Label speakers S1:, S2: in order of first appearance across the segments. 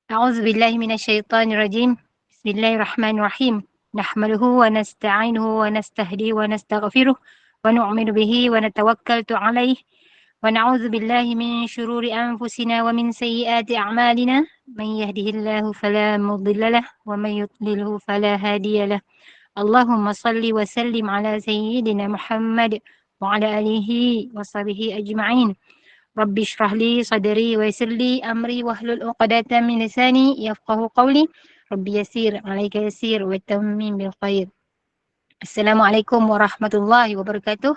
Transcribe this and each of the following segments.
S1: أعوذ بالله من الشيطان الرجيم. بسم الله الرحمن الرحيم. نحمده ونستعينه ونستهديه ونستغفره ونؤمن به ونتوكل عليه ونعوذ بالله من شرور أنفسنا ومن سيئات أعمالنا. من يهده الله فلا مضل له ومن يضلله فلا هادي له. اللهم صل وسلم على سيدنا محمد وعلى آله وصحبه أجمعين. رب اشرح لي صدري ويسر لي أمري واحلل عقدة من لساني يفقه قولي. رب يسير عليك يسير وتمم بالخير. Assalamualaikum warahmatullahi wabarakatuh.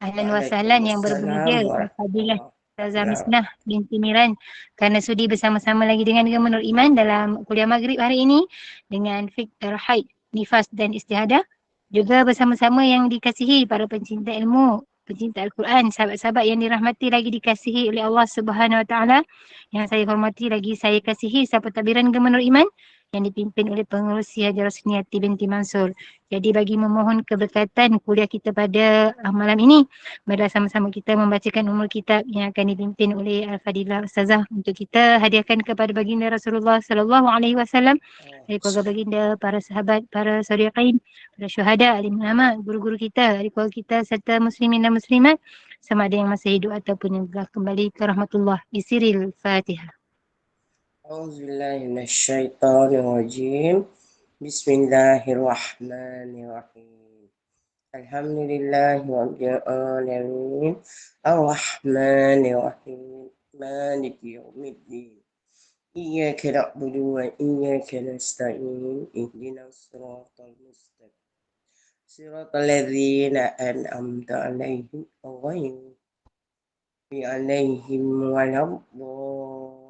S1: Ahlan wa sahlan yang
S2: Waalaikumsalam
S1: berbahagia Al-Fadilah
S2: warahmatullahi
S1: Ustazah
S2: wabarakatuh.
S1: Misnah binti Miran kerana sudi bersama-sama lagi dengan Menur Iman dalam kuliah maghrib hari ini dengan fiqh haid, nifas dan istihadah. Juga bersama-sama yang dikasihi para pencinta ilmu, pencinta Al-Quran, sahabat-sahabat yang dirahmati lagi dikasihi oleh Allah Subhanahu Wa Taala. Yang saya hormati lagi saya kasihi sahabat tabiran Menur Iman yang dipimpin oleh pengerusi Hajar Rosniati binti Mansur. Jadi bagi memohon keberkatan kuliah kita pada malam ini, marilah sama-sama kita membacakan umul kitab yang akan dipimpin oleh Al-Fadilah Ustazah untuk kita hadiahkan kepada baginda Rasulullah sallallahu alaihi wasallam, dari keluarga baginda, para sahabat, para sholihin, para syuhada, alim ulama, guru-guru kita, dari keluarga kita serta muslimin dan muslimat sama ada yang masih hidup ataupun yang telah kembali ke rahmatullah. Bisiril Fatihah.
S2: Auzubillahi minasyaitonirrajim. Bismillahirrahmanirrahim. Alhamdulillahi rabbil alamin. Arrahmanirrahim. Maliki yaumiddin. Iyyaka na'budu wa iyyaka nasta'in. Ihdinas siratal mustaqim. Siratal ladzina an'amta 'alaihim ghairil alaihim waladdallin.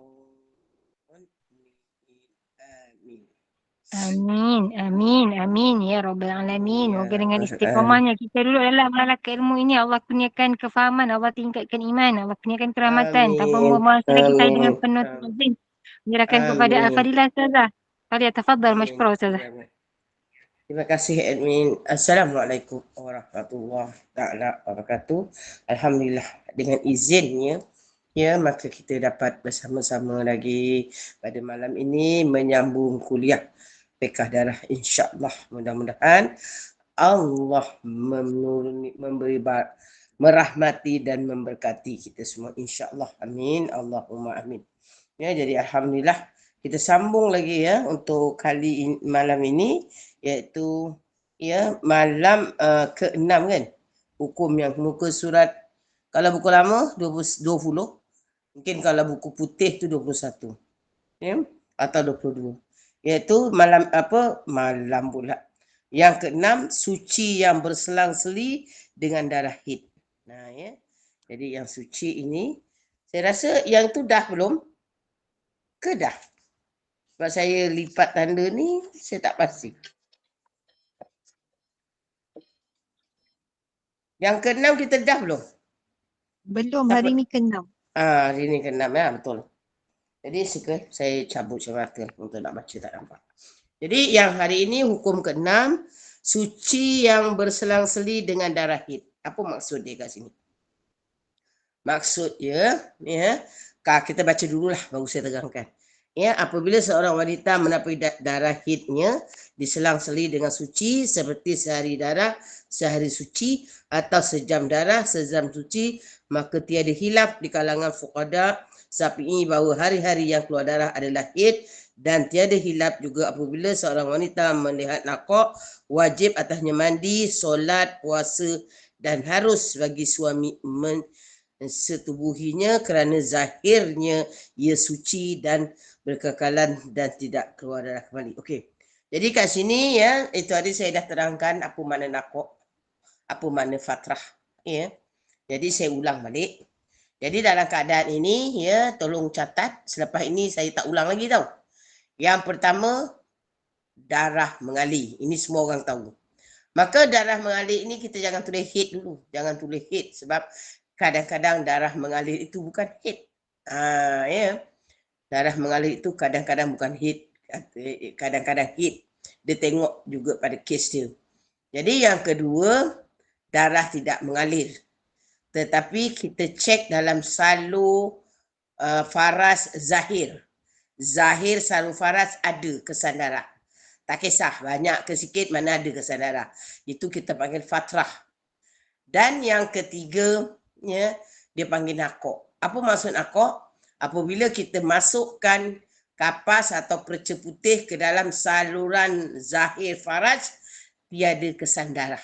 S1: Amin, amin, amin ya Rabbal Alamin.
S2: Ya
S1: Moga dengan
S2: Quran.
S1: istiqomahnya kita dulu dalam malaka ilmu ini Allah kurniakan kefahaman, Allah tingkatkan iman, Allah kurniakan kerahmatan. Tanpa
S2: Amin.
S1: membuang masa lagi saya dengan
S2: Amin.
S1: penuh ta'zim menyerahkan kepada
S2: Amin.
S1: Al-Fadilah Ustazah. Fadiyah tafadhal
S2: Amin.
S1: masykurah Ustazah.
S2: Terima kasih admin. Assalamualaikum warahmatullahi taala wabarakatuh. Alhamdulillah dengan izinnya ya maka kita dapat bersama-sama lagi pada malam ini menyambung kuliah fiqh darah insya-Allah. Mudah-mudahan Allah memberi merahmati dan memberkati kita semua insya-Allah. Amin. Allahumma amin. Ya, jadi alhamdulillah kita sambung lagi ya untuk malam ini iaitu ya malam ke-6 kan. Hukum yang muka surat kalau buku lama 20, mungkin kalau buku putih tu 21. Ya, atau 22. Iaitu malam pula. Yang ke-6 suci yang berselang-seli dengan darah haid. Nah ya. Jadi yang suci ini saya rasa yang tu dah belum? Ke dah? Sebab saya lipat tanda ni, saya tak pasti. Yang ke-6 kita dah belum?
S1: Belum, hari ini ke-6.
S2: Hari ni ke-6 ya, betul. Jadi saya cabut cerita untuk nak baca tak nampak. Jadi yang hari ini hukum ke-6, suci yang berselang-seli dengan darah haid. Apa maksud dia kat sini? Maksud dia, ni ya, kita baca dululah baru saya terangkan. Ya, apabila seorang wanita mendapat darah haidnya diselang-seli dengan suci seperti sehari darah, sehari suci atau sejam darah, sejam suci, maka tiada khilaf di kalangan fuqaha Syafi'i bahawa hari-hari yang keluar darah adalah haid dan tiada khilaf juga apabila seorang wanita melihat nakok wajib atasnya mandi, solat, puasa dan harus bagi suami setubuhinya kerana zahirnya ia suci dan berkekalan dan tidak keluar darah kembali. Okey. Jadi kat sini ya, itu tadi saya dah terangkan apa makna nakok, apa makna fatrah, ya. Jadi saya ulang balik. Jadi dalam keadaan ini ya, tolong catat, selepas ini saya tak ulang lagi tau. Yang pertama, darah mengalir. Ini semua orang tahu. Maka darah mengalir ini kita jangan tulis haid dulu. Jangan tulis haid sebab kadang-kadang darah mengalir itu bukan haid. Ya. Darah mengalir itu kadang-kadang bukan haid, kadang-kadang haid. Dia tengok juga pada kes dia. Jadi yang kedua, darah tidak mengalir. Tetapi kita cek dalam salur faras zahir. Zahir sarung faras ada kesan darah. Tak kisah banyak ke sikit mana ada kesan darah. Itu kita panggil fatrah. Dan yang ketiganya dia panggil nakok. Apa maksud nakok? Apabila kita masukkan kapas atau perca putih ke dalam saluran zahir faraj, tiada kesan darah.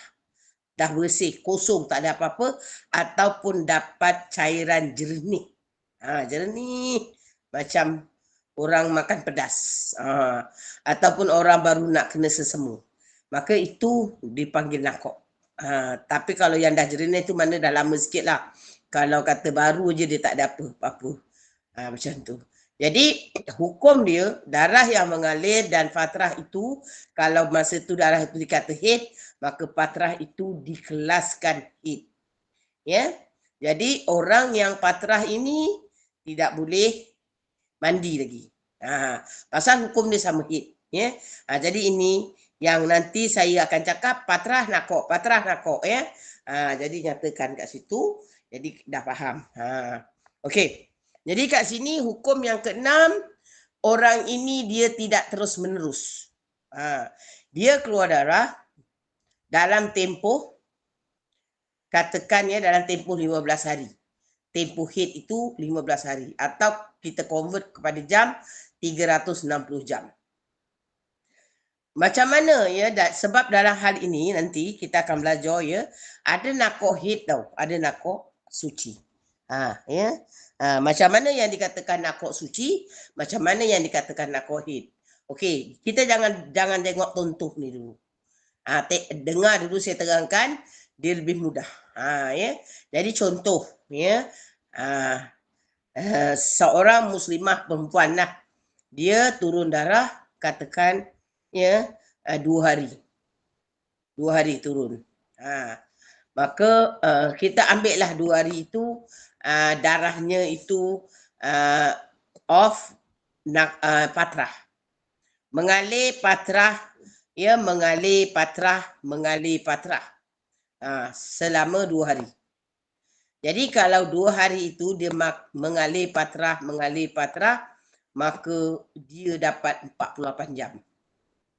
S2: Dah bersih, kosong, tak ada apa-apa. Ataupun dapat cairan jernih. Jernih. Macam orang makan pedas. Ataupun orang baru nak kena sesemu. Maka itu dipanggil nakok. Tapi kalau yang dah jernih tu mana dah lama sikit lah. Kalau kata baru je dia tak ada apa-apa. Macam tu. Jadi hukum dia darah yang mengalir dan fatrah itu kalau masa tu darah itu dikata haid, maka fatrah itu dikelaskan haid. Ya. Jadi orang yang fatrah ini tidak boleh mandi lagi. Pasal hukum dia sama haid. Ya. Jadi ini yang nanti saya akan cakap fatrah nakok ya. Jadi nyatakan kat situ. Jadi dah faham. Okey. Jadi kat sini hukum yang keenam, orang ini dia tidak terus menerus. Dia keluar darah dalam tempoh, katakan ya dalam tempoh 15 hari. Tempoh haid itu 15 hari. Atau kita convert kepada jam, 360 jam. Macam mana ya, sebab dalam hal ini nanti kita akan belajar ya, ada nakok haid tau, ada nakok suci. Ya. Macam mana yang dikatakan nakok suci, macam mana yang dikatakan nakok haid. Okey, kita jangan tengok contoh ni dulu. Dengar dulu saya terangkan, dia lebih mudah. Ya. Jadi contoh ya, seorang muslimah perempuan lah, dia turun darah katakan ya 2 hari. 2 hari turun. Maka kita ambil lah 2 hari itu darahnya itu off patrah. Mengalir patrah, ya mengalir patrah. Selama 2 hari. Jadi kalau 2 hari itu dia mengalir patrah, maka dia dapat 48 jam.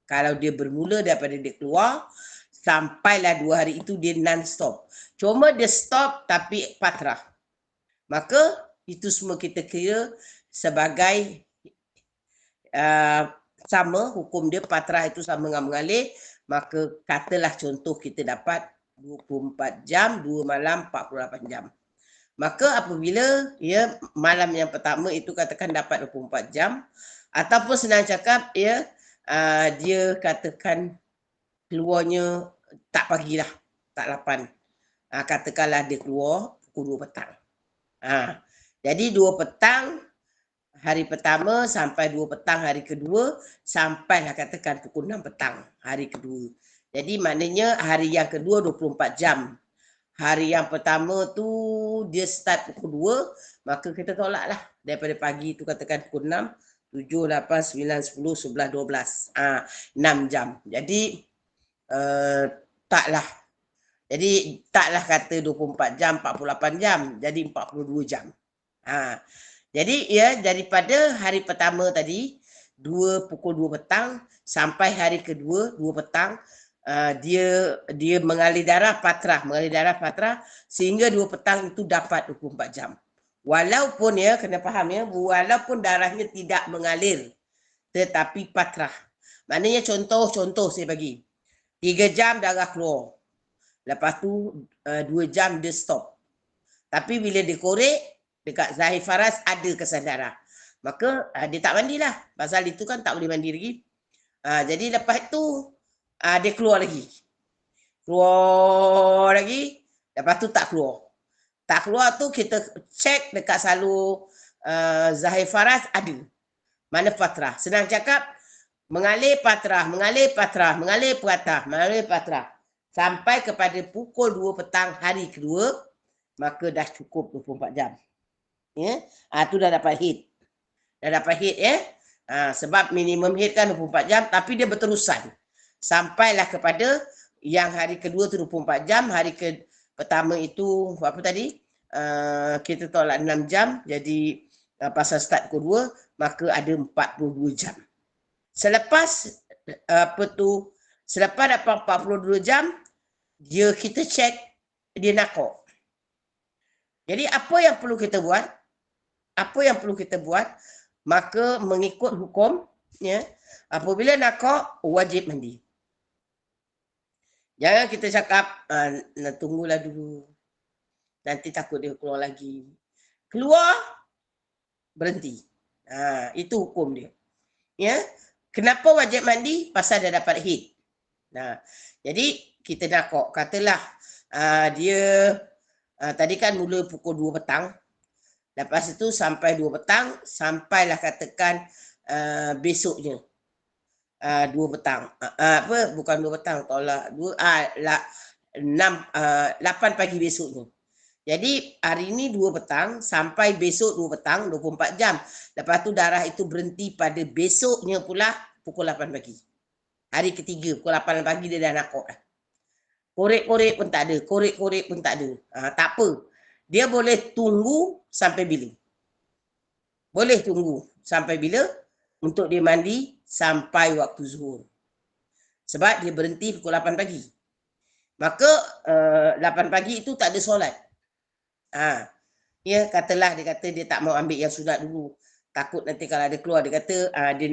S2: Kalau dia bermula daripada dia keluar, sampailah 2 hari itu dia non-stop. Cuma dia stop tapi patrah. Maka itu semua kita kira sebagai sama, hukum dia patrah itu sama dengan mengalir. Maka katalah contoh kita dapat 24 jam, 2 malam, 48 jam. Maka apabila ya malam yang pertama itu katakan dapat 24 jam, ataupun senang cakap ya dia katakan keluarnya tak pagi lah, tak 8. Katakanlah dia keluar pukul 2 petang. Jadi 2 petang hari pertama sampai 2 petang hari kedua, sampailah katakan pukul 6 petang hari kedua. Jadi maknanya hari yang kedua 24 jam. Hari yang pertama tu dia start pukul 2, maka kita tolaklah daripada pagi tu katakan pukul 6, 7, 8, 9, 10, 11, 12. 6 jam. Jadi taklah. Jadi taklah kata 24 jam, 48 jam. Jadi 42 jam. Jadi ya daripada hari pertama tadi, pukul 2 petang sampai hari kedua 2 petang, dia mengalir darah patrah sehingga 2 petang itu dapat 24 jam. Walaupun ya, kena faham ya, walaupun darahnya tidak mengalir tetapi patrah. Maknanya contoh saya bagi. 3 jam darah keluar. Lepas tu 2 jam dia stop. Tapi bila dia korek, dekat zahir faras ada kesan darah. Maka dia tak mandilah. Pasal itu kan tak boleh mandi lagi. Jadi lepas tu dia keluar lagi. Lepas tu tak keluar. Tak keluar tu kita cek dekat salur zahir faras ada. Mana patrah. Senang cakap, mengalir patrah. Sampai kepada pukul 2 petang hari kedua, maka dah cukup 24 jam. Ya, tu dah dapat haid. Ya. Sebab minimum haid kan 24 jam, tapi dia berterusan. Sampailah kepada yang hari kedua tu 24 jam, hari pertama itu apa tadi? Kita tolak 6 jam, jadi Pasal start pukul 2, maka ada 42 jam. Selepas selepas dapat 42 jam, kita check dia nakok. Jadi apa yang perlu kita buat? Maka mengikut hukum, ya, apabila nakok wajib mandi. Jangan kita cakap tunggulah dulu. Nanti takut dia keluar lagi. Keluar, berhenti. Itu hukum dia. Ya. Kenapa wajib mandi? Pasal dia dapat heat. Jadi kita nakok, katalah dia tadi kan mula pukul 2 petang. Lepas itu sampai 2 petang, sampailah katakan besoknya 2 petang. Bukan 2 petang, tolak 8 pagi besoknya. Jadi hari ini 2 petang sampai besok 2 petang, 24 jam. Lepas tu darah itu berhenti pada besoknya pula pukul 8 pagi. Hari ketiga pukul 8 pagi dia dah nakok dah. Korek-korek pun tak ada, korek-korek pun tak ada. Tak apa. Dia boleh tunggu sampai bila? Boleh tunggu sampai bila? Untuk dia mandi sampai waktu zuhur. Sebab dia berhenti pukul 8 pagi. Maka 8 pagi itu tak ada solat. Ya, katalah dia kata dia tak mau ambil yang sunat dulu. Takut nanti kalau ada keluar dia kata dia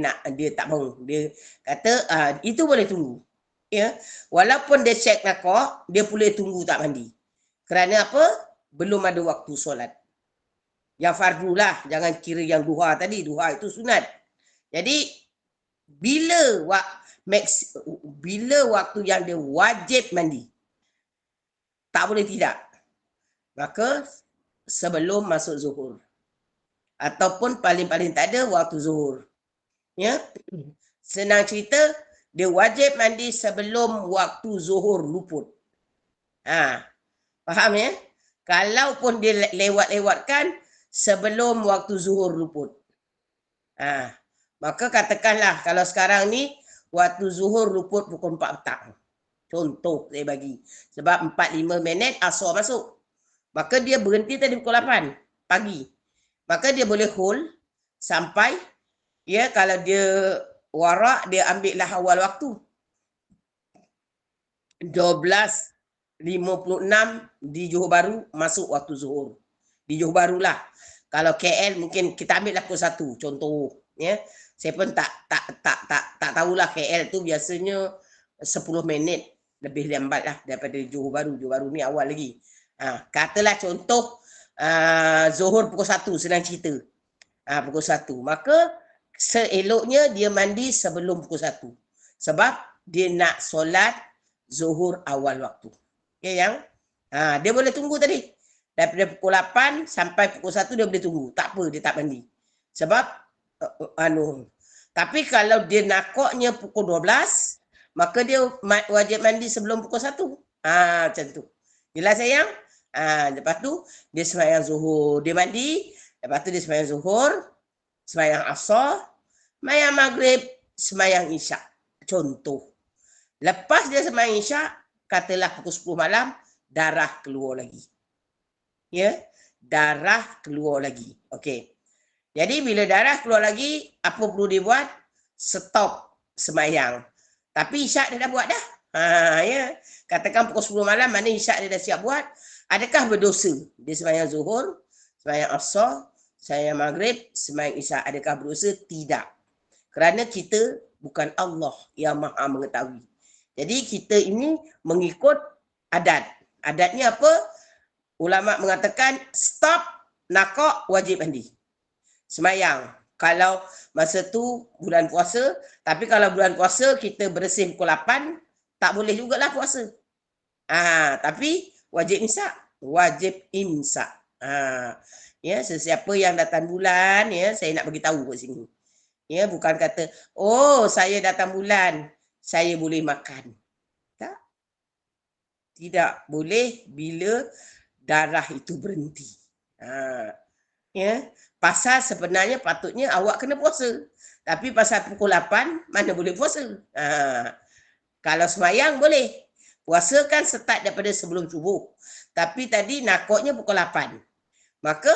S2: tak mau. Dia kata itu boleh tunggu. Ya, walaupun dia check nakok, dia boleh tunggu tak mandi. Kerana apa? Belum ada waktu solat. Yang fardu lah, jangan kira yang duha tadi. Duha itu sunat. Jadi bila waktu yang dia wajib mandi, tak boleh tidak. Maka sebelum masuk zuhur. Ataupun paling-paling tak ada waktu zuhur. Ya. Senang cerita, dia wajib mandi sebelum waktu zuhur luput. Faham ya? Kalaupun dia lewat-lewatkan sebelum waktu zuhur luput. Maka katakanlah kalau sekarang ni waktu zuhur luput pukul 4 petang. Contoh saya bagi. Sebab 45 minit asar masuk. Maka dia berhenti tadi pukul 8 pagi. Maka dia boleh hold sampai, ya, kalau dia warak, dia ambil lah awal waktu. 12.56 di Johor Bahru masuk waktu zuhur. Di Johor Bahru lah. Kalau KL mungkin kita ambil lah pukul 1 contoh, ya. Saya pun tak tahulah KL tu biasanya 10 minit lebih lambat lah daripada Johor Bahru. Johor Bahru ni awal lagi. Katalah contoh zuhur pukul 1, senang cerita. Pukul 1. Maka seeloknya dia mandi sebelum pukul 1. Sebab dia nak solat zuhur awal waktu. Okay, yang dia boleh tunggu tadi. Daripada pukul 8 sampai pukul 1 dia boleh tunggu. Tak apa, dia tak mandi. Sebab tapi kalau dia nakoknya pukul 12, maka dia wajib mandi sebelum pukul 1. Macam tu. Jelas sayang? Lepas tu dia sembahyang zuhur, dia mandi, lepas tu dia sembahyang zuhur, sembahyang asar, sembahyang maghrib, sembahyang isyak. Contoh. Lepas dia sembahyang isyak, katalah pukul 10 malam, darah keluar lagi. Ya, darah keluar lagi. Okey. Jadi bila darah keluar lagi, apa perlu dia buat? Stop sembahyang. Tapi isyak dia dah buat dah. Ya. Katakan pukul 10 malam, mana isyak dia dah siap buat. Adakah berdosa? Dia sembahyang zuhur, sembahyang asar, sembahyang maghrib, sembahyang isyak. Adakah berdosa? Tidak. Kerana kita bukan Allah yang maha mengetahui. Jadi kita ini mengikut adat. Adatnya apa? Ulama mengatakan stop nakok wajib mandi. Sembahyang. Kalau masa tu bulan puasa, tapi kalau bulan puasa kita bersih pukul 8, tak boleh jugalah puasa. Tapi wajib imsak. Wajib imsak. Ya, sesiapa yang datang bulan, ya, saya nak bagi tahu kat sini. Ya, bukan kata, oh saya datang bulan, saya boleh makan. Tak. Tidak boleh bila darah itu berhenti. Ya, pasal sebenarnya patutnya awak kena puasa. Tapi pasal pukul 8, mana boleh puasa. Kalau sembahyang boleh. Puasa kan start daripada sebelum subuh. Tapi tadi nakoknya pukul 8. Maka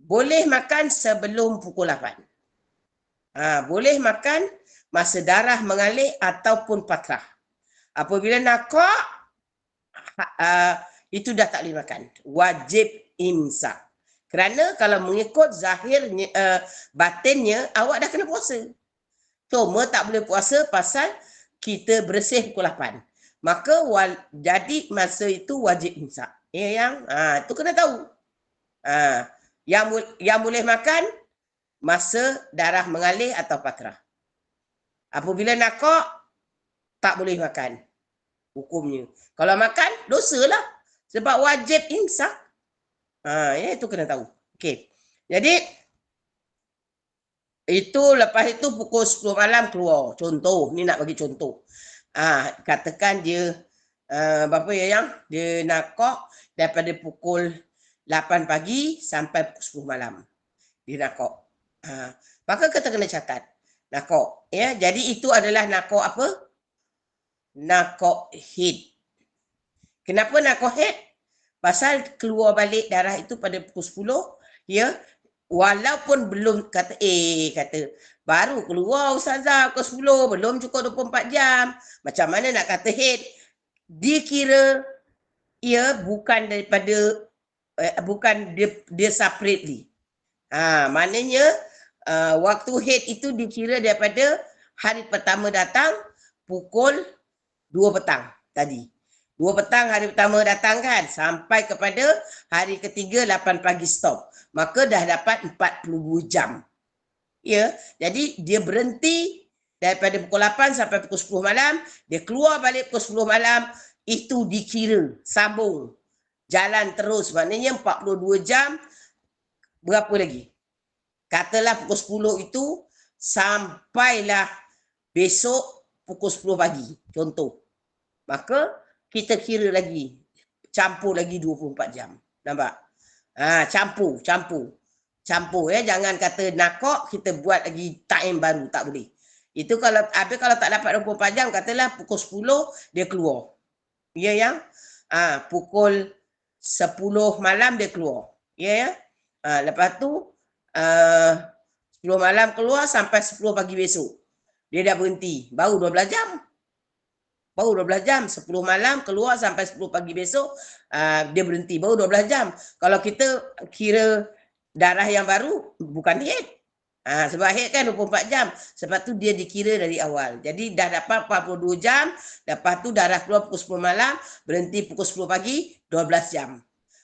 S2: boleh makan sebelum pukul 8. Boleh makan masa darah mengalir ataupun patrah. Apabila nakak, itu dah tak boleh makan. Wajib imsak. Kerana kalau mengikut zahirnya, batinnya, awak dah kena puasa. Cuma tak boleh puasa pasal kita bersih pukul 8. Maka jadi masa itu wajib imsak. Ya yang itu kena tahu. Yang boleh makan masa darah mengalir atau patrah. Apabila nakak, tak boleh makan. Hukumnya. Kalau makan, dosalah. Sebab wajib imsak. Itu kena tahu. Okey. Jadi, itu lepas itu pukul 10 malam keluar. Contoh, ni nak bagi contoh. Katakan dia, berapa ya yang? Dia nakak daripada pukul 8 pagi sampai pukul 10 malam. Dia nakak. Maka kita kena catat. Nakak. Ya, jadi itu adalah nakak apa? Nakak head. Kenapa nakak head? Pasal keluar balik darah itu pada pukul 10, ya, walaupun belum kata baru keluar ustazah pukul 10, belum cukup 24 jam. Macam mana nak kata head? Dikira ia bukan daripada bukan dia separately. Maknanya waktu head itu dikira daripada hari pertama datang pukul 2 petang tadi. 2 petang hari pertama datang kan, sampai kepada hari ketiga 8 pagi stop. Maka dah dapat 42 jam. Ya, jadi dia berhenti daripada pukul 8 sampai pukul 10 malam, dia keluar balik pukul 10 malam, itu dikira sambung. Jalan terus, maknanya 42 jam, berapa lagi? Katalah pukul 10 itu sampailah besok pukul 10 pagi, contoh. Maka kita kira lagi, campur lagi 24 jam. Nampak? Campur ya, jangan kata nakak kita buat lagi time baru, tak boleh. Itu kalau tak dapat 24 jam, katalah pukul 10 dia keluar. Ya yang pukul 10 malam dia keluar. Ya ya. Lepas tu 10 malam keluar sampai 10 pagi besok. Dia dah berhenti, baru 12 jam. 10 malam keluar sampai 10 pagi besok, dia berhenti, baru 12 jam. Kalau kita kira darah yang baru, bukan head. Sebab head kan 24 jam. Sebab tu dia dikira dari awal. Jadi dah dapat 42 jam, lepas tu darah keluar pukul 10 malam, berhenti pukul 10 pagi, 12 jam.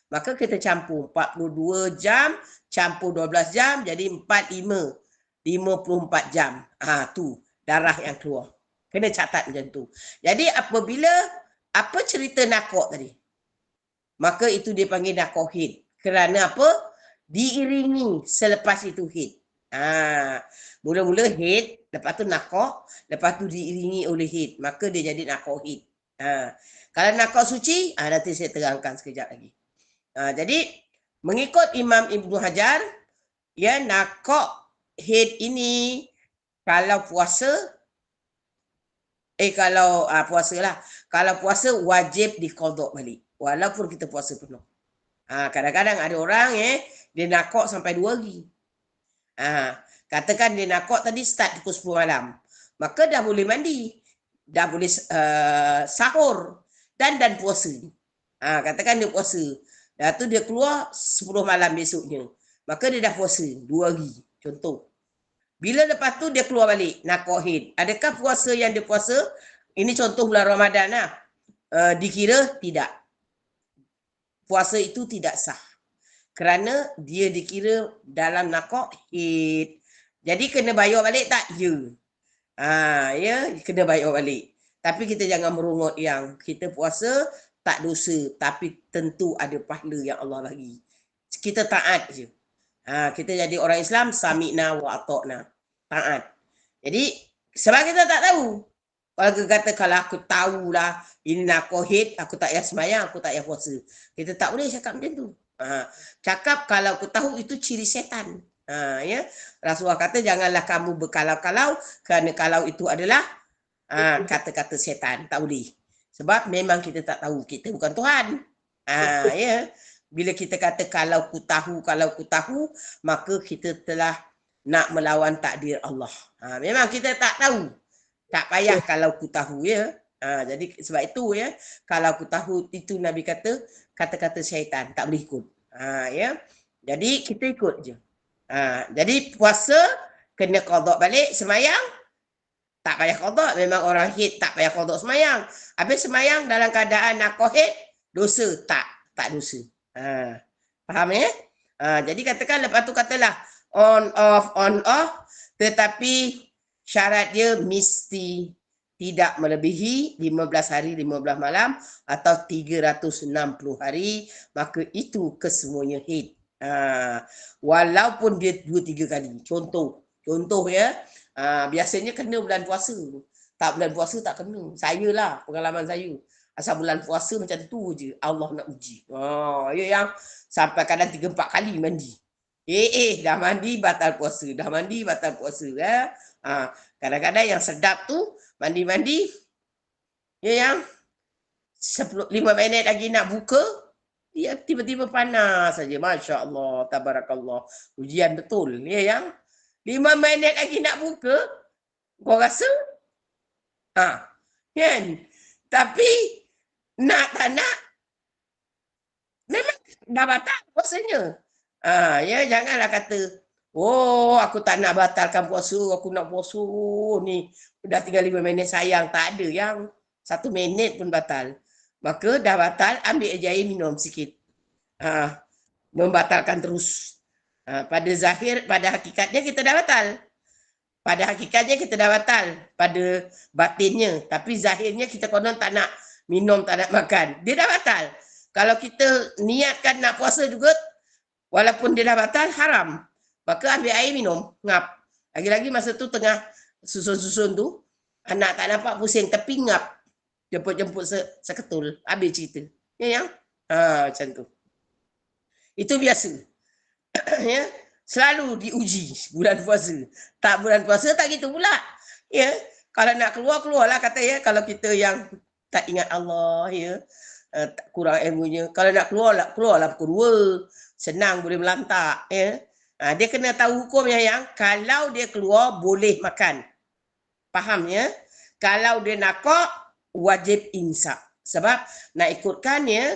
S2: Maka kita campur 42 jam, campur 12 jam, jadi 45, 54 jam. Tu darah yang keluar. Kena catat macam tu. Jadi apabila apa cerita nakak tadi? Maka itu dia panggil nakak head. Kerana apa? Diiringi selepas itu head. Mula-mula head, lepas tu nakak, lepas tu diiringi oleh head. Maka dia jadi nakak head. Kalau nakak suci, nanti saya terangkan sekejap lagi. Jadi mengikut Imam Ibnu Hajar, ya, nakak head ini kalau puasa, puasa lah. Kalau puasa wajib diqadha balik. Walaupun kita puasa penuh. Kadang-kadang ada orang dia nakak sampai 2 hari. Katakan dia nakak tadi start pukul 10 malam. Maka dah boleh mandi. Dah boleh sahur. Dan puasa. Katakan dia puasa. Dah tu dia keluar 10 malam besoknya. Maka dia dah puasa 2 hari. Contoh. Bila lepas tu dia keluar balik, nakak head. Adakah puasa yang dia puasa, ini contoh bulan Ramadan lah, dikira tidak. Puasa itu tidak sah. Kerana dia dikira dalam nakak head. Jadi kena bayar balik tak? Ya. Ya, kena bayar balik. Tapi kita jangan merungut yang kita puasa tak dosa, tapi tentu ada pahala yang Allah bagi. Kita taat je. Kita jadi orang Islam, sami'na wa ata'na. Taat. Jadi, sebab kita tak tahu. Kalau kita kata, kalau aku tahulah ini nakak head, aku tak payah sembahyang, aku tak payah puasa. Kita tak boleh cakap macam tu. Cakap kalau aku tahu itu ciri setan. Ya, Rasulullah kata janganlah kamu berkalau-kalau, kerana kalau itu adalah kata-kata setan. Tak boleh. Sebab memang kita tak tahu, kita bukan Tuhan. Ya. Bila kita kata kalau ku tahu, maka kita telah nak melawan takdir Allah. Memang kita tak tahu. Tak payah kalau ku tahu ya. Jadi sebab itu ya, kalau ku tahu itu Nabi kata kata-kata syaitan, tak boleh ikut. Ya. Jadi kita ikut je. Jadi puasa kena qada balik, semayang tak payah qada, memang orang haid tak payah qada semayang. Habis semayang dalam keadaan nak haid, dosa tak dosa. Faham ya? Jadi katakan lepas tu katalah on off, tetapi syarat dia mesti tidak melebihi 15 hari 15 malam atau 360 hari, maka itu kesemuanya haid. Walaupun dia 2-3 kali. Contoh ya, biasanya kena bulan puasa. Tak bulan puasa tak kena. Saya lah, pengalaman saya. Asal bulan puasa macam tu je, Allah nak uji. Ya yang sampai kadang 3-4 kali mandi. Dah mandi batal puasa, dah mandi batal puasa. Kadang-kadang yang sedap tu mandi-mandi, ya yang 5 minit lagi nak buka, dia tiba-tiba panas saja. Masya Allah, tabarakallah. Ujian betul, ya yang 5 minit lagi nak buka, kau rasa? Kan? Tapi nak tak nak, memang dah batal puasanya. Ya janganlah kata, oh aku tak nak batalkan puasa, aku nak puasa ni. Dah tinggal 5 minit sayang, tak ada yang 1 minit pun batal. Maka dah batal, ambil je air minum sikit. Membatalkan terus. Pada zahir, pada hakikatnya kita dah batal. Pada hakikatnya kita dah batal. Pada batinnya. Tapi zahirnya kita konon tak nak minum, tak nak makan. Dia dah batal. Kalau kita niatkan nak puasa juga, walaupun dia dah batal, haram. Maka ambil air minum, ngap. Lagi-lagi masa tu tengah susun-susun tu, anak tak nampak pusing, tapi ngap. Jemput-jemput seketul. Habis cerita. Ya yang? Macam tu. Itu biasa. Ya, selalu diuji bulan puasa. Tak bulan puasa tak gitu pula. Ya, kalau nak keluarlah kata ya, kalau kita yang tak ingat Allah ya, kurang ilmunya. Kalau nak keluarlah pukul 2. Senang boleh melantak ya. Dia kena tahu hukumnya yang kalau dia keluar boleh makan. Faham ya? Kalau dia nakak wajib imsak. Sebab nak ikutkan ya,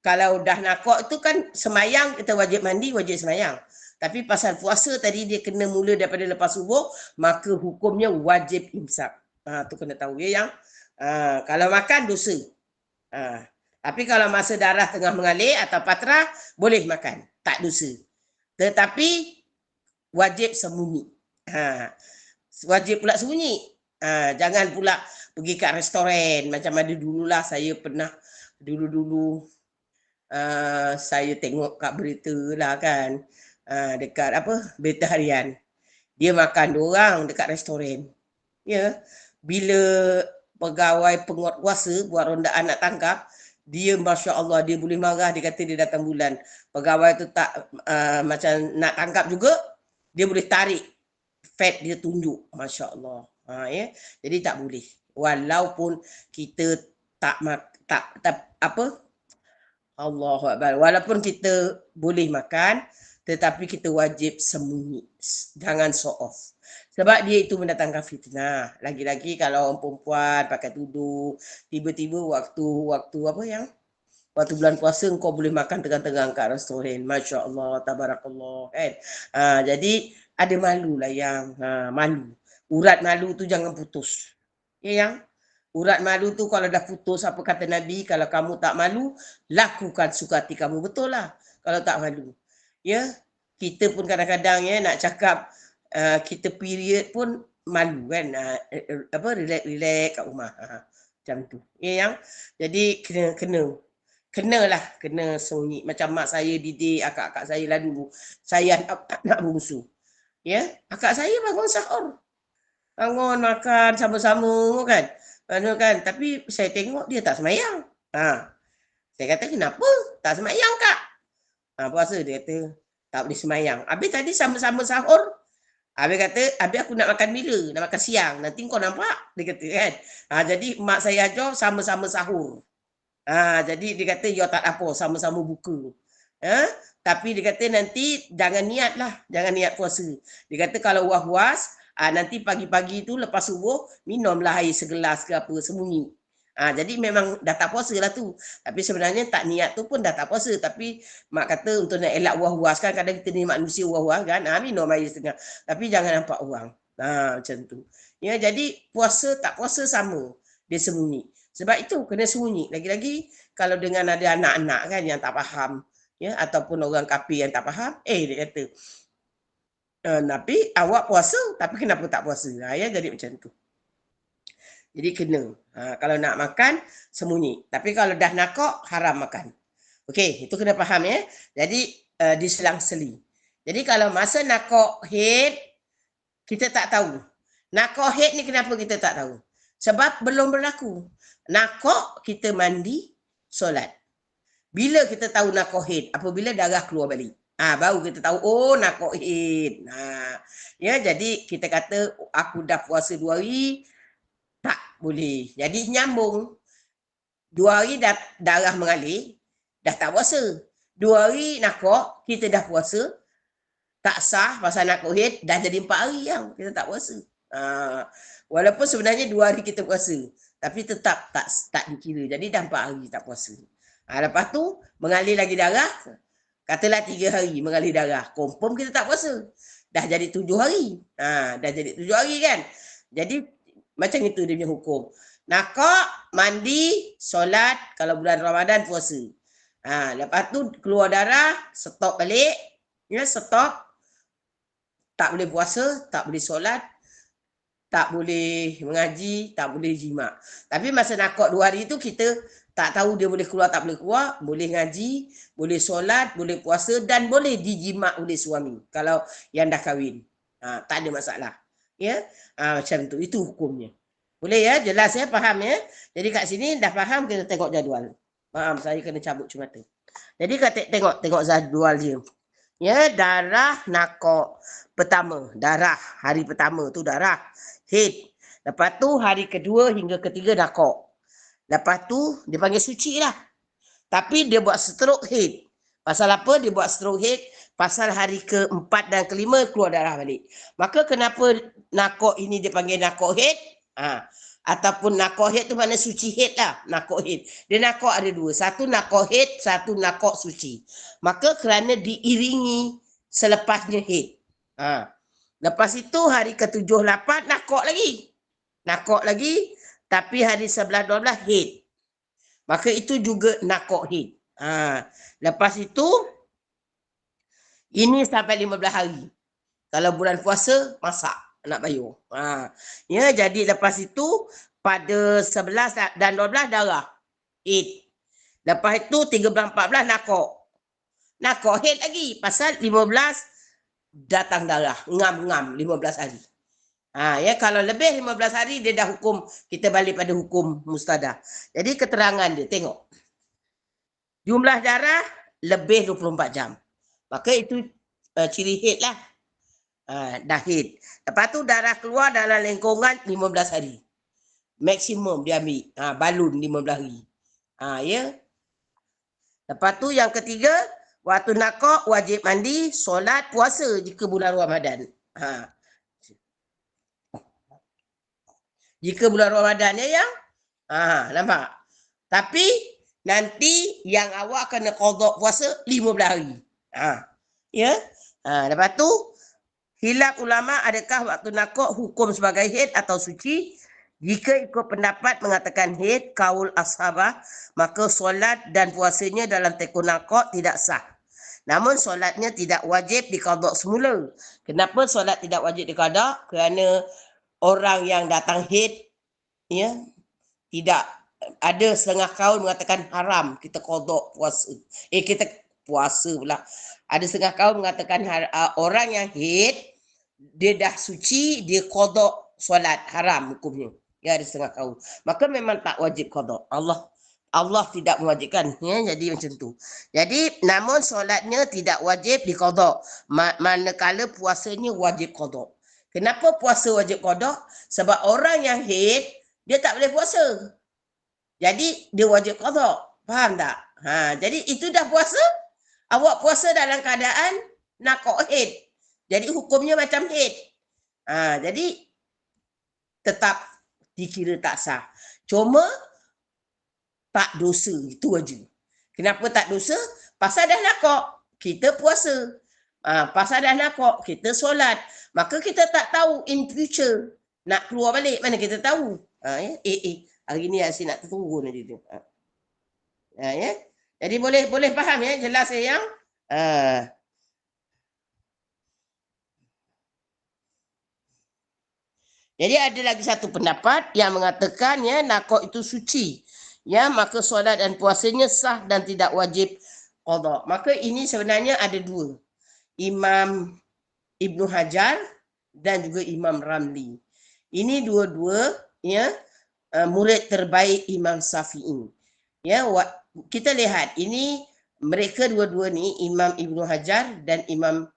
S2: kalau dah nakak tu kan semayang kita wajib mandi, wajib semayang. Tapi pasal puasa tadi dia kena mula daripada lepas subuh, maka hukumnya wajib imsak. Tu kena tahu ya yang. Kalau makan dosa. Tapi kalau masa darah tengah mengalir atau patrah, boleh makan. Tak dosa. Tetapi wajib sembunyi. Wajib pula sembunyi. Jangan pula pergi kat restoran. Macam ada dululah saya pernah dulu-dulu saya tengok kat berita lah kan. Dekat apa? Berita harian. Dia makan diorang dekat restoran. Ya. Bila pegawai penguatkuasa buat rondaan nak tangkap, dia Masya Allah, dia boleh marah, dia kata dia datang bulan. Pegawai tu tak macam nak tangkap juga, dia boleh tarik fat dia tunjuk. Masya Allah. Ya. Jadi tak boleh. Walaupun kita tak apa? Allahu Akbar. Walaupun kita boleh makan, tetapi kita wajib sembunyi. Jangan show off. Sebab dia itu mendatangkan fitnah. Lagi-lagi kalau orang perempuan pakai tudung, tiba-tiba waktu apa yang? Waktu bulan puasa kau boleh makan tegang-tegang kat restoran. Masya Allah, tabarakallah. Kan? Jadi ada malu lah yang malu. Urat malu tu jangan putus. Ya yang? Urat malu tu kalau dah putus, apa kata Nabi, kalau kamu tak malu, lakukan suka hati kamu. Betul lah kalau tak malu. Ya, kita pun kadang-kadang ya nak cakap kita period pun malu kan. Apa relax kat rumah. Macam tu. Ya yang? Jadi kena sembunyi. Macam mak saya didik akak-akak saya lah dulu. Saya anak bungsu. Ya, akak saya bangun sahur. Bangun makan sama-sama kan. Tapi saya tengok dia tak semayang. Saya kata kenapa? Tak semayang kak? Puasa dia kata tak boleh semayang. Habis tadi sama-sama sahur. Habis kata, habis aku nak makan bila? Nak makan siang. Nanti kau nampak? Dia kata kan. Jadi mak saya ajar sama-sama sahur. Jadi dia kata, ya tak apa, sama-sama buka. Tapi dia kata nanti jangan niat lah, jangan niat puasa. Dia kata kalau was-was, nanti pagi-pagi tu lepas subuh minumlah air segelas ke apa, sembunyi. Jadi memang dah tak puasa lah tu. Tapi sebenarnya tak niat tu pun dah tak puasa. Tapi mak kata untuk nak elak was-was kan, kadang kita ni manusia was-was kan, minum air setengah. Tapi jangan nampak orang. Macam tu. Ya, jadi puasa tak puasa sama. Dia sembunyi. Sebab itu kena sembunyi. Lagi-lagi kalau dengan ada anak-anak kan yang tak faham, ya, ataupun orang kafir yang tak faham, dia kata, tapi awak puasa, tapi kenapa tak puasa? Ya, jadi macam tu. Jadi kena. Kalau nak makan, sembunyi. Tapi kalau dah nakok, haram makan. Okey, itu kena faham ya. Jadi diselang-seli. Jadi kalau masa nakok haid, kita tak tahu. Nakok haid ni kenapa kita tak tahu? Sebab belum berlaku. Nakok, kita mandi, solat. Bila kita tahu nakok haid? Apabila darah keluar balik. Baru kita tahu, oh nakok haid. Ya, jadi kita kata, aku dah puasa 2 hari, tak boleh. Jadi nyambung. 2 hari darah mengalir, dah tak puasa. 2 hari nakok, kita dah puasa, tak sah pasal nakok haid, dah jadi 4 hari yang kita tak puasa. Walaupun sebenarnya 2 hari kita puasa, tapi tetap tak dikira. Jadi dah 4 hari tak puasa. Lepas tu mengalir lagi darah, katalah 3 hari mengalir darah, confirm kita tak puasa. Dah jadi 7 hari. Dah jadi 7 hari kan. Jadi macam itu dia punya hukum. Nakok, mandi, solat, kalau bulan Ramadan puasa. Lepas tu keluar darah, stop balik. Ya, stop. Tak boleh puasa, tak boleh solat, tak boleh mengaji, tak boleh jima. Tapi masa nakok 2 hari tu kita tak tahu dia boleh keluar tak boleh keluar, boleh ngaji, boleh solat, boleh puasa dan boleh dijima oleh suami kalau yang dah kahwin. Tak ada masalah. Ya, macam tu. Itu hukumnya. Boleh ya? Jelas ya? Faham ya? Jadi kat sini dah faham, kita tengok jadual. Faham, saya kena cabut cermata. Jadi kita tengok jadual dia. Ya, darah nakok pertama, darah hari pertama tu darah haid. Lepas tu hari kedua hingga ketiga nakok. Lepas tu dia panggil suci lah. Tapi dia buat stroke haid. Pasal apa dia buat stroke haid? Pasal hari keempat dan kelima keluar darah balik. Maka kenapa nakok ini dia panggil nakok haid? Ataupun nakok haid tu mana suci haid lah. Nakok haid. Dia nakok ada 2. Satu nakok haid, satu nakok suci. Maka kerana diiringi selepasnya haid. Lepas itu hari ke-7, 8 nakok lagi. Nakok lagi. Tapi hari 11, 12 haid. Maka itu juga nakok haid. Lepas itu, ini sampai 15 hari. Kalau bulan puasa, masak nak bayar. Ya, jadi lepas itu, pada 11 dan 12 darah. Haid. Lepas itu, 13, 14 nakok. Nakok haid lagi. Pasal 15 datang darah. Ngam-ngam 15 hari. Ya, kalau lebih 15 hari dia dah hukum, kita balik pada hukum mustadah. Jadi keterangan dia, tengok. Jumlah darah lebih 24 jam. Maka itu ciri haid lah. Dah haid. Lepas tu darah keluar dalam lingkungan 15 hari. Maksimum dia ambil. Balun 15 hari. Ya. Lepas tu yang ketiga, waktu nakok wajib mandi, solat, puasa jika bulan Ramadan. Jika bulan Ramadan ya yang nampak. Tapi nanti yang awak kena qada puasa 15 hari. Ya. Lepas tu hilaf ulama adakah waktu nakok hukum sebagai haid atau suci? Jika ikut pendapat mengatakan haid kaul ashabah, maka solat dan puasanya dalam tempoh nakok tidak sah. Namun solatnya tidak wajib diqada semula. Kenapa solat tidak wajib diqada? Kerana orang yang datang haid, ya, tidak ada setengah kaul mengatakan haram kita qada puasa. Kita puasa pula. Ada setengah kaul mengatakan orang yang haid, dia dah suci, dia qada solat, haram hukumnya. Ya, ada setengah kaul. Maka memang tak wajib qada. Allah tidak mewajibkan, ya, jadi macam tu. Jadi namun solatnya tidak wajib diqada, manakala puasanya wajib qada. Kenapa puasa wajib qada? Sebab orang yang haid, dia tak boleh puasa. Jadi dia wajib qada. Faham tak? Jadi itu dah puasa, Awak puasa dalam keadaan nakok haid. Jadi hukumnya macam haid. Jadi tetap dikira tak sah. Cuma tak dosa, itu aja. Kenapa tak dosa? Pasal dah nakok, kita puasa. Pasal dah nakok, kita solat. Maka kita tak tahu in future nak keluar balik, mana kita tahu. Hari ni asyik nak tertunggu nanti tu. Ya. Jadi boleh faham ya, jelas ya yang. Jadi ada lagi satu pendapat yang mengatakan ya nakok itu suci. Ya, maka solat dan puasanya sah dan tidak wajib qada. Maka ini sebenarnya ada dua. Imam Ibnu Hajar dan juga Imam Ramli. Ini dua-dua ya murid terbaik Imam Syafi'i. Ya, kita lihat ini mereka dua-dua ni Imam Ibnu Hajar dan Imam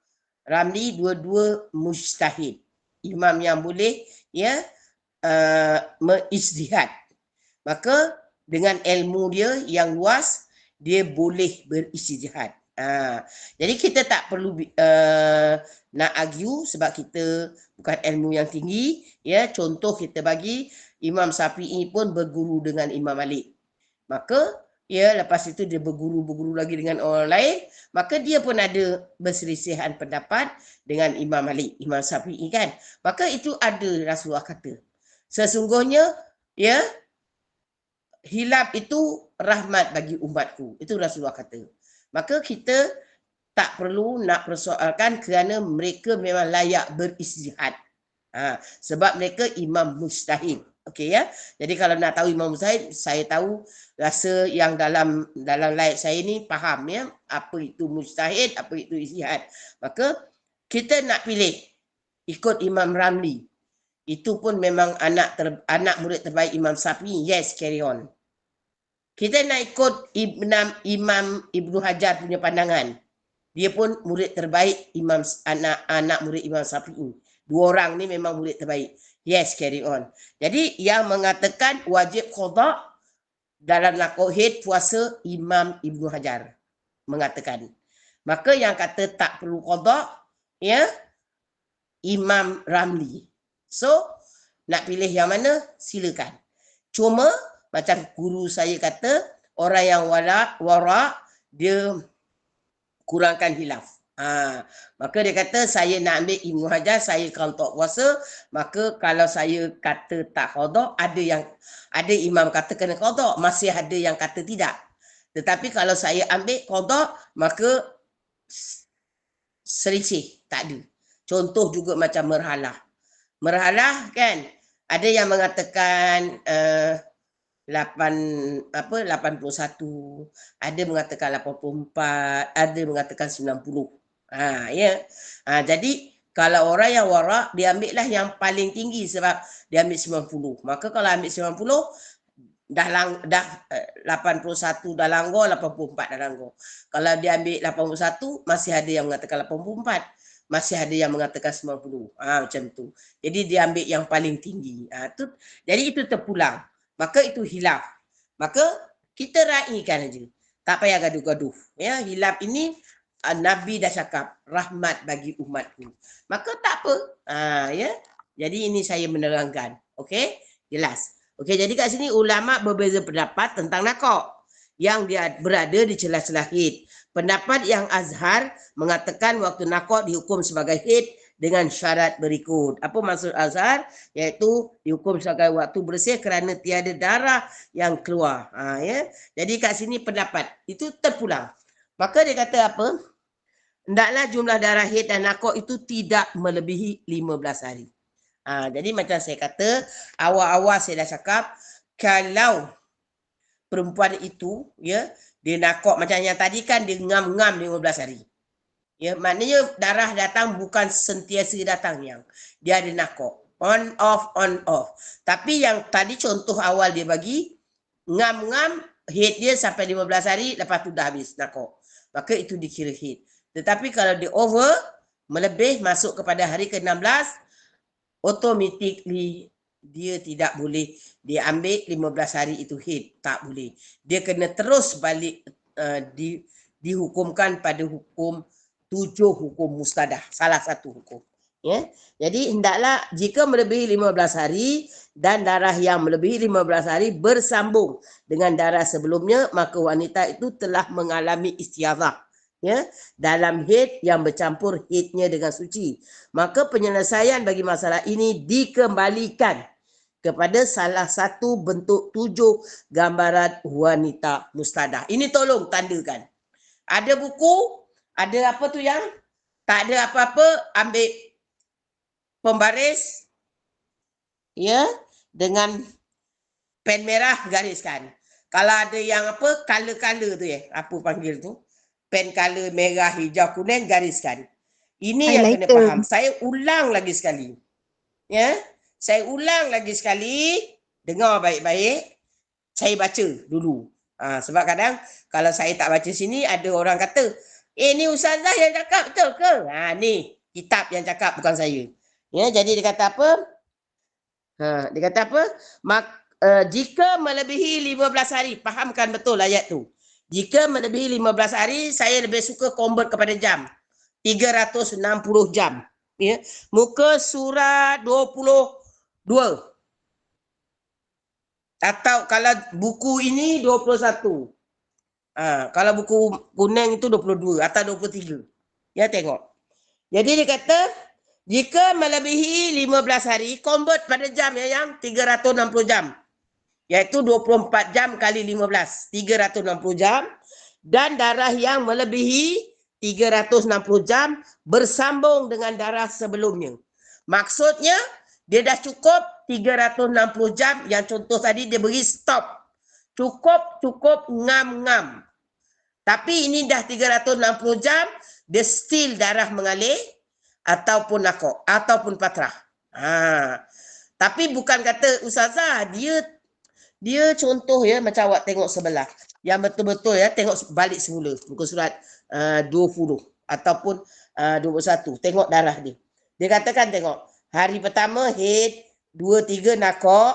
S2: Ramli dua-dua mujtahid. Imam yang boleh ya mengijtihad. Maka dengan ilmu dia yang luas, dia boleh berijtihad. Jadi kita tak perlu nak argue sebab kita bukan ilmu yang tinggi. Ya, contoh kita bagi Imam Syafi'i pun berguru dengan Imam Malik. Maka ya lepas itu dia berguru lagi dengan orang lain, maka dia pun ada berselisihan pendapat dengan Imam Malik, Imam Syafi'i kan. Maka itu ada Rasulullah kata. Sesungguhnya ya hilaf itu rahmat bagi umatku. Itu Rasulullah kata. Maka kita tak perlu nak persoalkan kerana mereka memang layak berijtihad. Sebab mereka imam mujtahid. Okey ya. Jadi kalau nak tahu imam mujtahid, saya tahu rasa yang dalam live saya ni faham ya apa itu mujtahid, apa itu ijtihad. Maka kita nak pilih ikut Imam Ramli. Itu pun memang anak murid terbaik Imam Syafi'i. Yes, carry on. Kita nak ikut Imam Ibnu Hajar punya pandangan. Dia pun murid terbaik anak murid Imam Syafi'i. Dua orang ni memang murid terbaik. Yes, carry on. Jadi yang mengatakan wajib qada dalam nakok haid puasa Imam Ibnu Hajar mengatakan. Maka yang kata tak perlu qada ya Imam Ramli. So nak pilih yang mana silakan. Cuma macam guru saya kata, orang yang wara dia kurangkan hilaf. Maka dia kata saya nak ambil Ibnu Hajar, saya kalau tak puasa, maka kalau saya kata tak qada, ada imam kata kena qada, masih ada yang kata tidak. Tetapi kalau saya ambil qada, maka selisih, tak ada. Contoh juga macam merhalah. Merhalah kan, ada yang mengatakan 81, ada mengatakan 84, ada mengatakan 90. Ya. Jadi kalau orang yang wara, dia ambillah yang paling tinggi sebab dia ambil 90. Maka kalau ambil 90 dah 81 dah langgar, 84 dah langgar. Kalau dia ambil 81, masih ada yang mengatakan 84. Masih ada yang mengatakan 90. Macam tu. Jadi dia ambil yang paling tinggi. Jadi itu terpulang. Maka itu hilaf. Maka kita raikan aja. Tak payah gaduh-gaduh. Ya, hilaf ini Nabi dah cakap rahmat bagi umatku. Maka tak apa. Ya. Jadi ini saya menerangkan. Okey? Jelas. Okey, jadi kat sini ulama berbeza pendapat tentang nakok yang dia berada di celah-celah haid. Pendapat yang Azhar mengatakan waktu nakok dihukum sebagai haid dengan syarat berikut. Apa maksud Azhar? Iaitu dihukum sebagai waktu bersih kerana tiada darah yang keluar. Ya. Jadi kat sini pendapat itu terpulang. Maka dia kata apa? Hendaklah jumlah darah haid dan nakok itu tidak melebihi 15 hari. Jadi macam saya kata, awal-awal saya dah cakap, kalau perempuan itu ya dia nakok macam yang tadi kan dia ngam-ngam 15 hari. Ya, maknanya darah datang bukan sentiasa datang yang dia ada nakok. On off. Tapi yang tadi contoh awal dia bagi, ngam-ngam haid dia sampai 15 hari, lepas tu dah habis nakok. Maka itu dikira haid. Tetapi kalau dia over, melebih masuk kepada hari ke-16, automatically dia tidak boleh dia ambil 15 hari itu haid. Tak boleh. Dia kena terus balik dihukumkan pada hukum 7 hukum mustadah, salah satu hukum. Ya. Jadi hendaklah jika melebihi 15 hari dan darah yang melebihi 15 hari bersambung dengan darah sebelumnya, maka wanita itu telah mengalami istiadah. Ya, dalam haid yang bercampur haidnya dengan suci. Maka penyelesaian bagi masalah ini dikembalikan kepada salah satu bentuk 7 gambaran wanita mustadah. Ini tolong tandakan. Ada buku, ada apa tu yang tak ada apa-apa, ambil pembaris ya dengan pen merah gariskan. Kalau ada yang apa color-color tu apa panggil tu? Pen color merah, hijau, kuning gariskan. Ini yang kena faham. Saya ulang lagi sekali. Ya. Saya ulang lagi sekali, dengar baik-baik. Saya baca dulu. Sebab kadang kalau saya tak baca sini ada orang kata, ni ustazah yang cakap betul ke? Ni kitab yang cakap bukan saya. Ya, jadi dia kata apa? Dia kata apa? Jika melebihi 15 hari, fahamkan betul ayat tu. Jika melebihi 15 hari, saya lebih suka convert kepada jam. 360 jam. Ya. Muka surat 22. Atau kalau buku ini 21. Kalau buku kuning itu 22 atau 23. Ya, tengok. Jadi dia kata, jika melebihi 15 hari, convert pada jam ya yang 360 jam. Iaitu 24 jam kali 15. 360 jam. Dan darah yang melebihi 360 jam bersambung dengan darah sebelumnya. Maksudnya, dia dah cukup 360 jam. Yang contoh tadi dia beri stop. Cukup ngam-ngam. Tapi ini dah 360 jam, dia still darah mengalir ataupun nakok ataupun patrah. Tapi bukan kata ustazah, dia contoh ya macam awak tengok sebelah. Yang betul-betul ya tengok balik semula muka surat 20 ataupun 21. Tengok darah dia. Dia katakan tengok hari pertama haid, 2 3 nakok,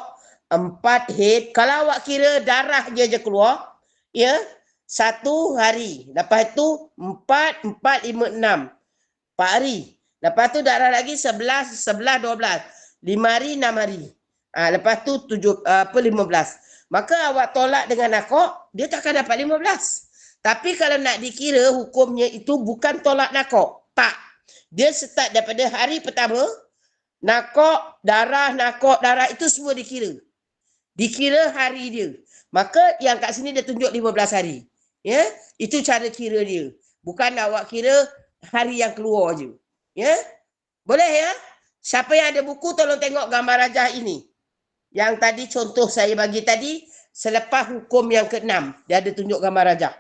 S2: 4 haid. Kalau awak kira darah dia je keluar, ya, 1 hari. Lepas tu 4 5 6. 4 hari. Lepas tu darah lagi 11 12. 5 hari 6 hari. Lepas tu 15. Maka awak tolak dengan nakok, dia takkan dapat 15. Tapi kalau nak dikira hukumnya itu bukan tolak nakok. Tak. Dia start daripada hari pertama, nakok, darah itu semua dikira. Dikira hari dia. Maka yang kat sini dia tunjuk 15 hari. Ya, itu cara kira dia. Bukan awak kira hari yang keluar je. Ya. Boleh ya? Siapa yang ada buku tolong tengok gambar rajah ini. Yang tadi contoh saya bagi tadi selepas hukum yang ke-6 dia ada tunjuk gambar rajah.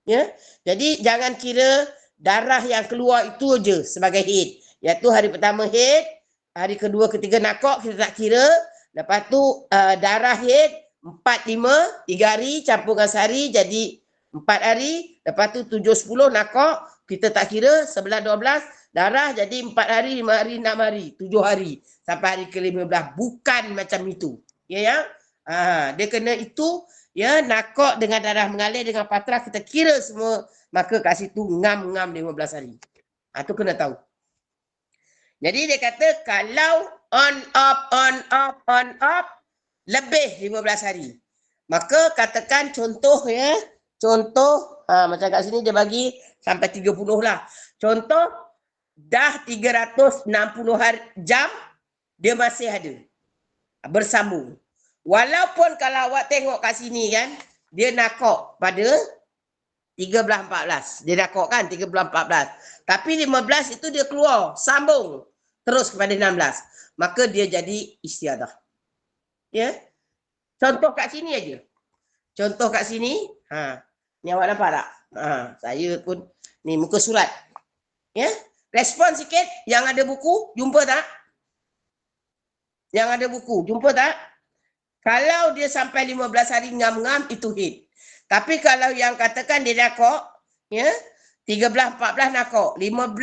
S2: Ya. Jadi jangan kira darah yang keluar itu je sebagai haid. Iaitu hari pertama haid, hari kedua ketiga nakok kita tak kira. Lepas tu darah haid 4 5 3 hari campur dengan sehari jadi 4 hari. Lepas tu 7 10 nakok kita tak kira 11 12 darah jadi 4 hari 5 hari 6 hari 7 hari sampai hari ke-15. Bukan macam itu. Ya ya. Dia kena itu ya nakok dengan darah mengalir dengan patrah kita kira semua maka kat situ ngam-ngam 15 hari. Tu kena tahu. Jadi dia kata kalau on off lebih 15 hari. Maka katakan contoh ya. Contoh macam kat sini dia bagi sampai 30 lah. Contoh dah 360 hari jam dia masih ada. Bersambung. Walaupun kalau awak tengok kat sini kan, dia nakok pada 13-14. Dia nakok kan 13-14. Tapi 15 itu dia keluar, sambung terus kepada 16. Maka dia jadi istiadah. Ya. Contoh kat sini aja. Contoh kat sini, ni awak nampak tak? Saya pun ni muka surat. Ya. Respon sikit yang ada buku, jumpa tak? Yang ada buku, jumpa tak? Kalau dia sampai 15 hari ngam-ngam itu haid. Tapi kalau yang katakan dia nakok, ya, 13-14 nakok, 15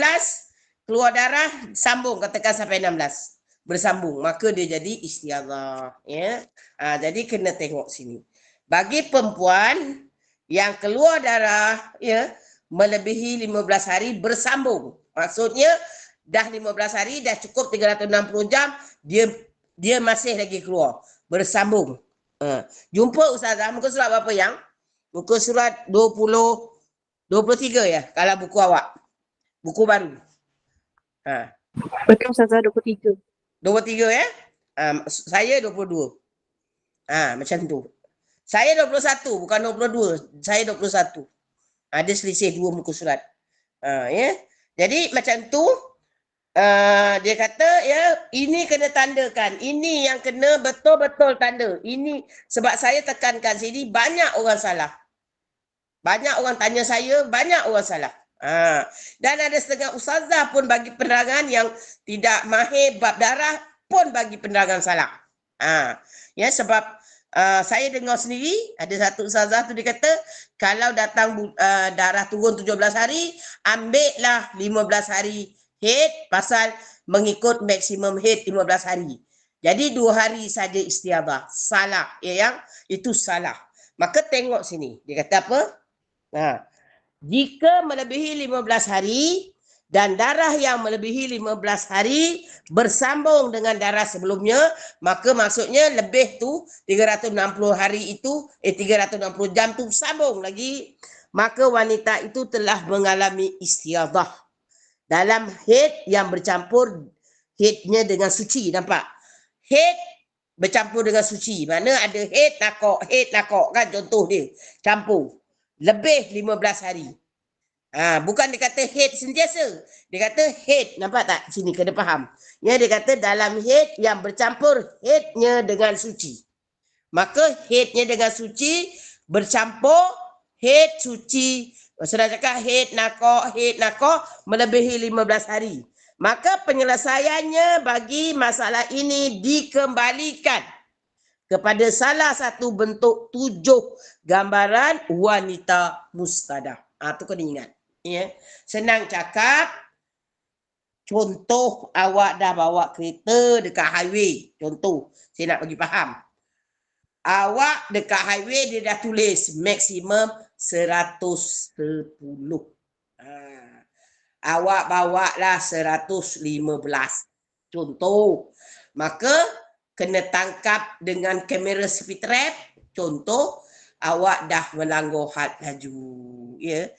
S2: keluar darah sambung katakan sampai 16 bersambung, maka dia jadi istiadah, ya. Jadi kena tengok sini. Bagi perempuan yang keluar darah, ya, melebihi 15 hari bersambung. Maksudnya dah 15 hari dah cukup 360 jam dia masih lagi keluar bersambung. Jumpa Ustazah muka surat berapa yang? Muka surat 23 ya kalau buku awak. Buku baru.
S3: Betul Ustazah 23.
S2: 23 ya? Saya 22. Macam tu. Saya 21 bukan 22. Saya 21. Ada selisih 2 muka surat. Ya. Jadi macam tu dia kata ya ini kena tandakan. Ini yang kena betul-betul tanda. Ini sebab saya tekankan sini banyak orang salah. Banyak orang tanya saya, banyak orang salah. Dan ada setengah ustazah pun bagi penerangan yang tidak mahir bab darah pun bagi penerangan salah. Ya sebab saya dengar sendiri ada satu ustazah tu dia kata kalau datang darah turun 17 hari ambillah 15 hari haid pasal mengikut maksimum haid 15 hari. Jadi 2 hari saja istiadah. Salah ya yang itu salah. Maka tengok sini dia kata apa? Jika melebihi 15 hari dan darah yang melebihi 15 hari bersambung dengan darah sebelumnya, maka maksudnya lebih tu 360 hari itu 360 jam tu sambung lagi, maka wanita itu telah mengalami istiadah dalam haid yang bercampur haidnya dengan suci. Nampak? Haid bercampur dengan suci. Mana ada haid nakok kan contoh dia. Campur. Lebih 15 hari. Bukan dia kata haid sentiasa. Dia kata haid. Nampak tak? Sini kena faham. Ya, dia kata dalam haid yang bercampur haidnya dengan suci. Maka haidnya dengan suci bercampur haid suci. Sudah cakap haid nakok melebihi 15 hari. Maka penyelesaiannya bagi masalah ini dikembalikan kepada salah satu bentuk 7 gambaran wanita mustadah. Tu kena ingat. Ya. Senang cakap, contoh awak dah bawa kereta dekat highway. Contoh, saya nak bagi faham. Awak dekat highway dia dah tulis maksimum 110. Awak bawa lah 115. Contoh. Maka kena tangkap dengan kamera speed trap. Contoh, awak dah melanggar had laju. Ya.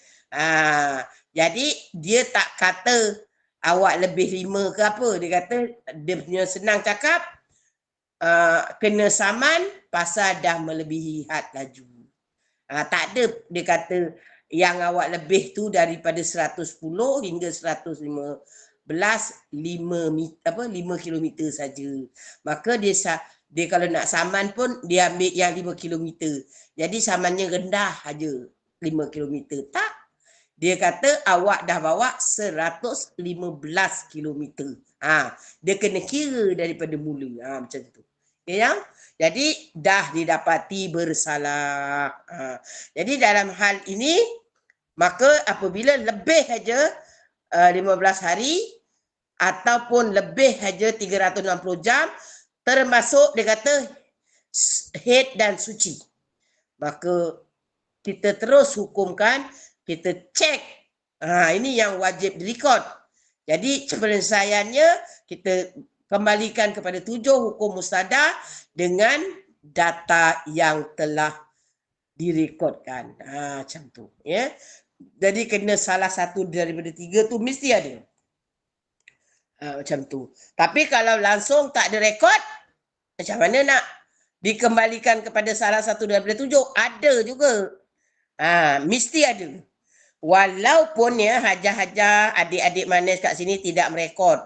S2: Jadi dia tak kata awak lebih 5 ke apa. Dia kata dia punya senang cakap kena saman pasal dah melebihi had laju. Tak ada dia kata yang awak lebih tu daripada 110 hingga 115 5 kilometer saja. Maka dia kalau nak saman pun dia ambil yang 5 kilometer. Jadi samannya rendah aja 5 kilometer. Tak. Dia kata awak dah bawa 115 kilometer. Dia kena kira daripada mula. Macam tu. Ya. Jadi dah didapati bersalah. Jadi dalam hal ini maka apabila lebih aja 15 hari ataupun lebih aja 360 jam termasuk dia kata haid dan suci. Maka kita terus hukumkan, kita cek. Ini yang wajib direkod. Jadi penyelesaiannya kita kembalikan kepada 7 hukum mustadah dengan data yang telah direkodkan. Macam tu. Ya. Jadi kena salah satu daripada 3 tu mesti ada. Macam tu. Tapi kalau langsung tak ada rekod, macam mana nak dikembalikan kepada salah satu daripada 7? Ada juga. Mesti ada. Walaupun ya hajar-hajar adik-adik manis kat sini tidak merekod.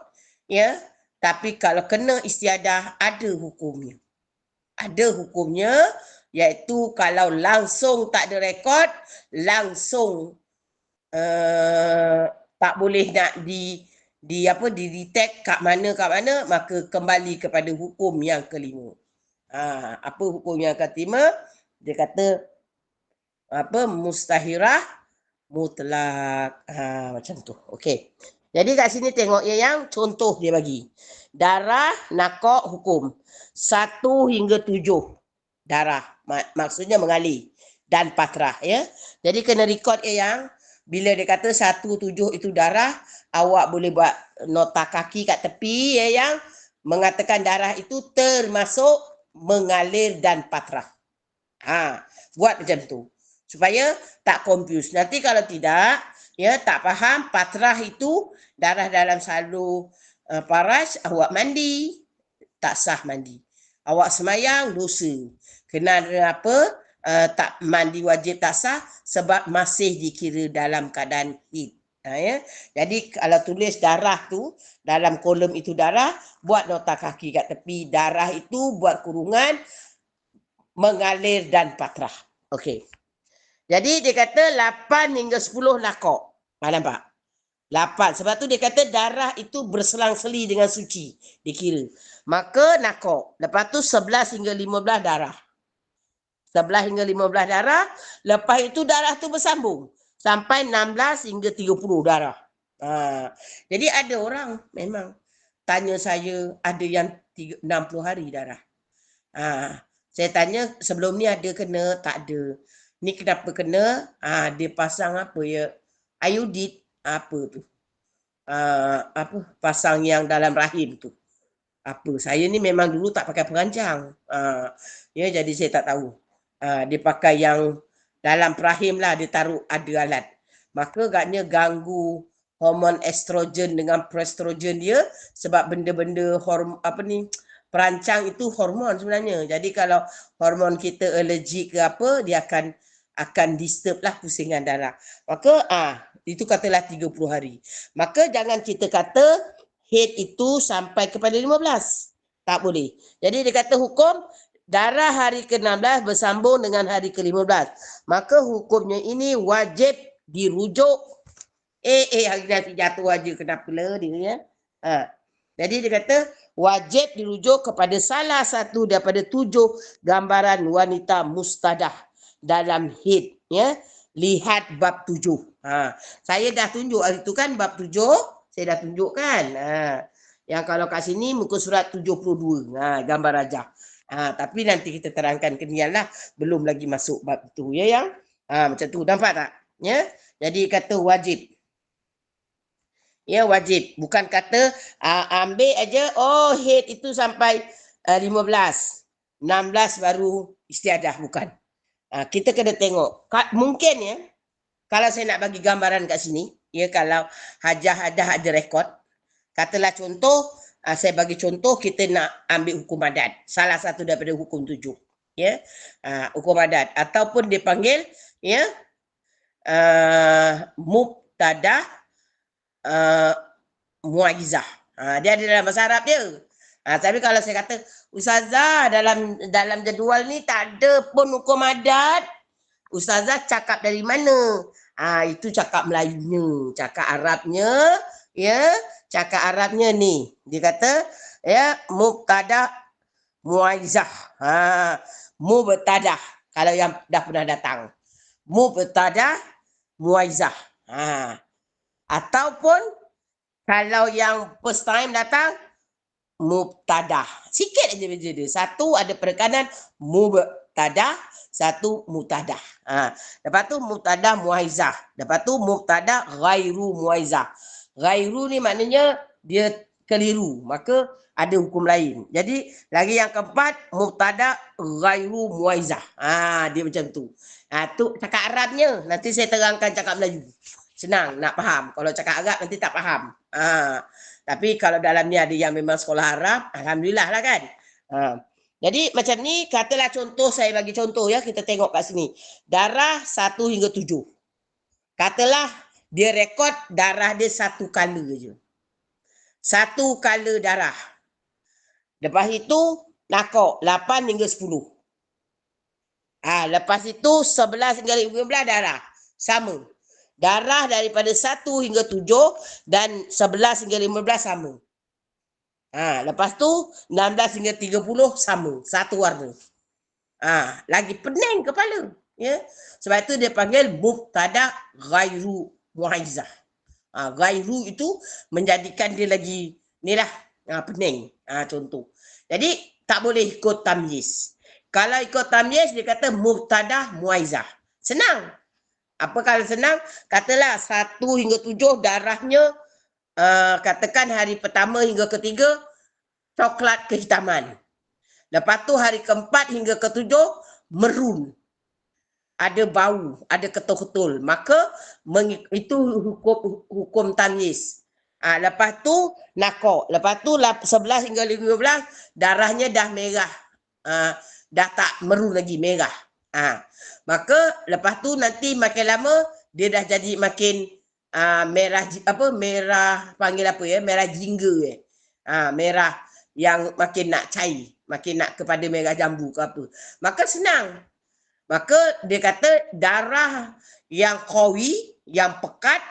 S2: Ya. Tapi kalau kena istiadah ada hukumnya. Ada hukumnya iaitu kalau langsung tak ada rekod, langsung tak boleh nak di-detect kat mana, maka kembali kepada hukum yang kelima. Apa hukum yang kelima? Dia kata mustahirah mutlak. Macam tu. Okey. Jadi kat sini tengok yang contoh dia bagi. Darah nakok hukum 1 hingga 7. Darah maksudnya mengalir dan patrah ya. Jadi kena rekod yang bila dia kata 1/7 itu darah, awak boleh buat nota kaki kat tepi ya yang mengatakan darah itu termasuk mengalir dan patrah. Buat macam tu supaya tak confuse. Nanti kalau tidak, ya tak faham, patrah itu darah dalam salur paras, awak mandi, tak sah mandi. Awak semayang, dosa. Kena apa? Tak mandi wajib tak sah sebab masih dikira dalam keadaan haid. Ya. Jadi kalau tulis darah tu, dalam kolom itu darah, buat nota kaki kat tepi. Darah itu buat kurungan, mengalir dan patrah. Okey. Jadi dia kata 8 hingga 10 nakok. Nampak? 8. Sebab tu dia kata darah itu berselang-seli dengan suci. Dikira. Maka nakok. Lepas tu 11 hingga 15 darah. 11 hingga 15 darah. Lepas itu darah tu bersambung. Sampai 16 hingga 30 darah. Jadi ada orang memang tanya saya ada yang 60 hari darah. Saya tanya sebelum ni ada kena, tak ada. Ni kenapa kena? Dia pasang apa ya? Iodid apa tu? Apa pasang yang dalam rahim tu? Apa? Saya ni memang dulu tak pakai perancang. Ya jadi saya tak tahu. Dia pakai yang dalam rahim lah, dia taruh ada alat. Maka agaknya ganggu hormon estrogen dengan proestrogen dia sebab benda-benda apa ni perancang itu hormon sebenarnya. Jadi kalau hormon kita allergic ke apa, dia akan disturb lah pusingan darah. Maka itu katalah 30 hari. Maka jangan kita kata haid itu sampai kepada 15. Tak boleh. Jadi dia kata hukum darah hari ke-16 bersambung dengan hari ke-15. Maka hukumnya ini wajib dirujuk. Hari nanti jatuh aja kenapa lah dia ya. Jadi dia kata wajib dirujuk kepada salah satu daripada 7 gambaran wanita mustadah dalam haid ya. Lihat bab 7. Saya dah tunjuk hari tu kan bab 7, saya dah tunjukkan. Yang kalau kat sini muka surat 72. Gambar rajah. Tapi nanti kita terangkan kenian lah, belum lagi masuk bab tu ya yang. Macam tu nampak tak? Ya. Jadi kata wajib. Ya wajib, bukan kata ambil aja haid itu sampai 15, 16 baru istiadah, bukan. Kita kena tengok. Mungkin ya, kalau saya nak bagi gambaran kat sini, ya kalau Hajah ada rekod, katalah contoh, saya bagi contoh kita nak ambil hukum adat, salah satu daripada hukum 7, ya, hukum adat ataupun dipanggil ya mubtadah muaizah. Dia ada dalam bahasa Arab dia. Tapi kalau saya kata, Ustazah dalam jadual ni tak ada pun hukum adat. Ustazah cakap dari mana? Itu cakap Melayunya, cakap Arabnya, ya, cakap Arabnya ni. Dia kata, ya, mubtadah muaizah. Mubtadah kalau yang dah pernah datang. Mubtadah muaizah. Ataupun kalau yang first time datang, mubtadah. Sikit aja beza dia. Satu ada penekanan mubtadah, satu mubtadah. Lepas tu mubtadah muaizah. Lepas tu mubtadah ghairu muaizah. Ghairu ni maknanya dia keliru. Maka ada hukum lain. Jadi lagi yang keempat mubtadah ghairu muaizah. Dia macam tu. Tu cakap Arabnya. Nanti saya terangkan cakap Melayu. Senang nak faham. Kalau cakap Arab nanti tak faham. Tapi kalau dalam ni ada yang memang sekolah Arab, alhamdulillah lah kan. Jadi macam ni, katalah contoh, saya bagi contoh ya, kita tengok kat sini. Darah 1 hingga 7. Katalah dia rekod darah dia 1 color je. 1 color darah. Lepas itu nakok 8 hingga 10. Lepas itu 11 hingga 15 darah. Sama. Darah daripada 1 hingga 7 dan 11 hingga 15 sama. Lepas tu 16 hingga 30 sama, satu warna. Lagi pening kepala, ya. Sebab itu dia panggil mubtada ghairu muaizah. Ghairu itu menjadikan dia lagi nilah pening. Contoh. Jadi tak boleh ikut tamyiz. Kalau ikut tamyiz dia kata mubtada muaizah. Senang. Apa kalau senang? Katalah 1 hingga 7 darahnya katakan hari pertama hingga ketiga coklat kehitaman. Lepas tu hari keempat hingga ketujuh merun. Ada bau, ada ketul-ketul. Maka itu hukum tamyiz. Lepas tu nakok. Lepas tu 11 hingga 15 darahnya dah merah. Dah tak merun lagi, merah. Maka lepas tu nanti makin lama dia dah jadi makin merah merah panggil apa ya? Merah jingga merah yang makin nak cair, makin nak kepada merah jambu ke apa. Maka senang. Maka dia kata darah yang qawi, yang pekat,